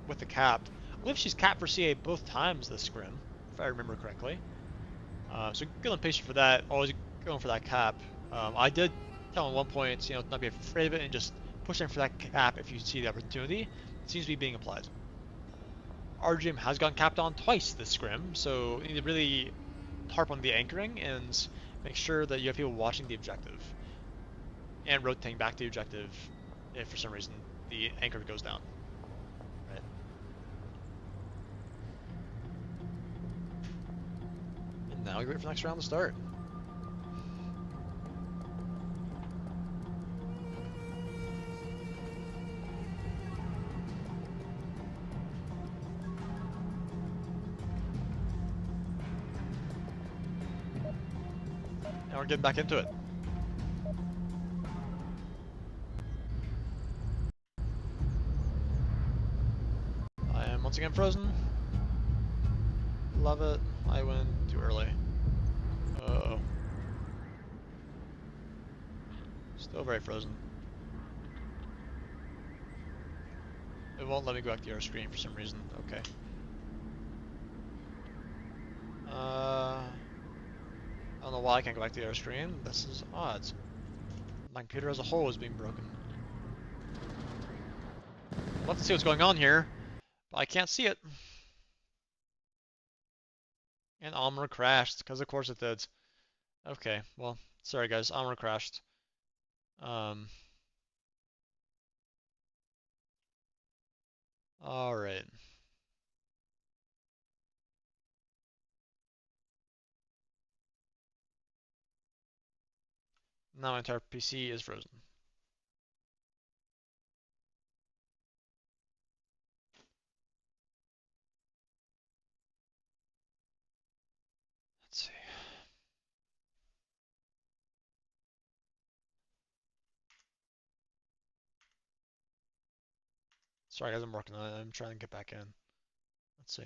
with the cap. I believe she's capped for CA both times this scrim, if I remember correctly. So good on Pastry for that. Always going for that cap. I did tell him at one point, you know, not be afraid of it and just push in for that cap if you see the opportunity. It seems to be being applied. RGM has gotten capped on twice this scrim, so you need to really harp on the anchoring and make sure that you have people watching the objective and rotating back to the objective if for some reason the anchor goes down. Right. And now we wait for the next round to start. Now we're getting back into it. I am once again frozen. Love it. I went too early. Uh-oh. Still very frozen. It won't let me go back to your screen for some reason. Okay. I don't know why I can't go back to the other screen. This is odd. My computer as a whole is being broken. I'd love to see what's going on here, but I can't see it. And Onward crashed, because of course it did. Okay, well, sorry guys, Onward crashed. Alright. Now my entire PC is frozen. Let's see. Sorry guys, I'm working on it. I'm trying to get back in. Let's see.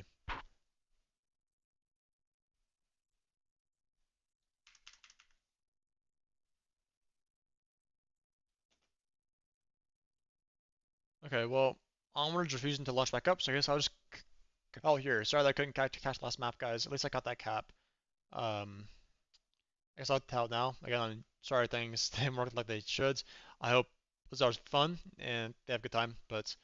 Okay, well, Onward's refusing to launch back up, so I guess I'll just call here. Sorry that I couldn't catch the last map, guys. At least I got that cap. I guess I'll tell now. Again, I'm sorry things didn't work like they should. I hope this was fun and they have a good time, but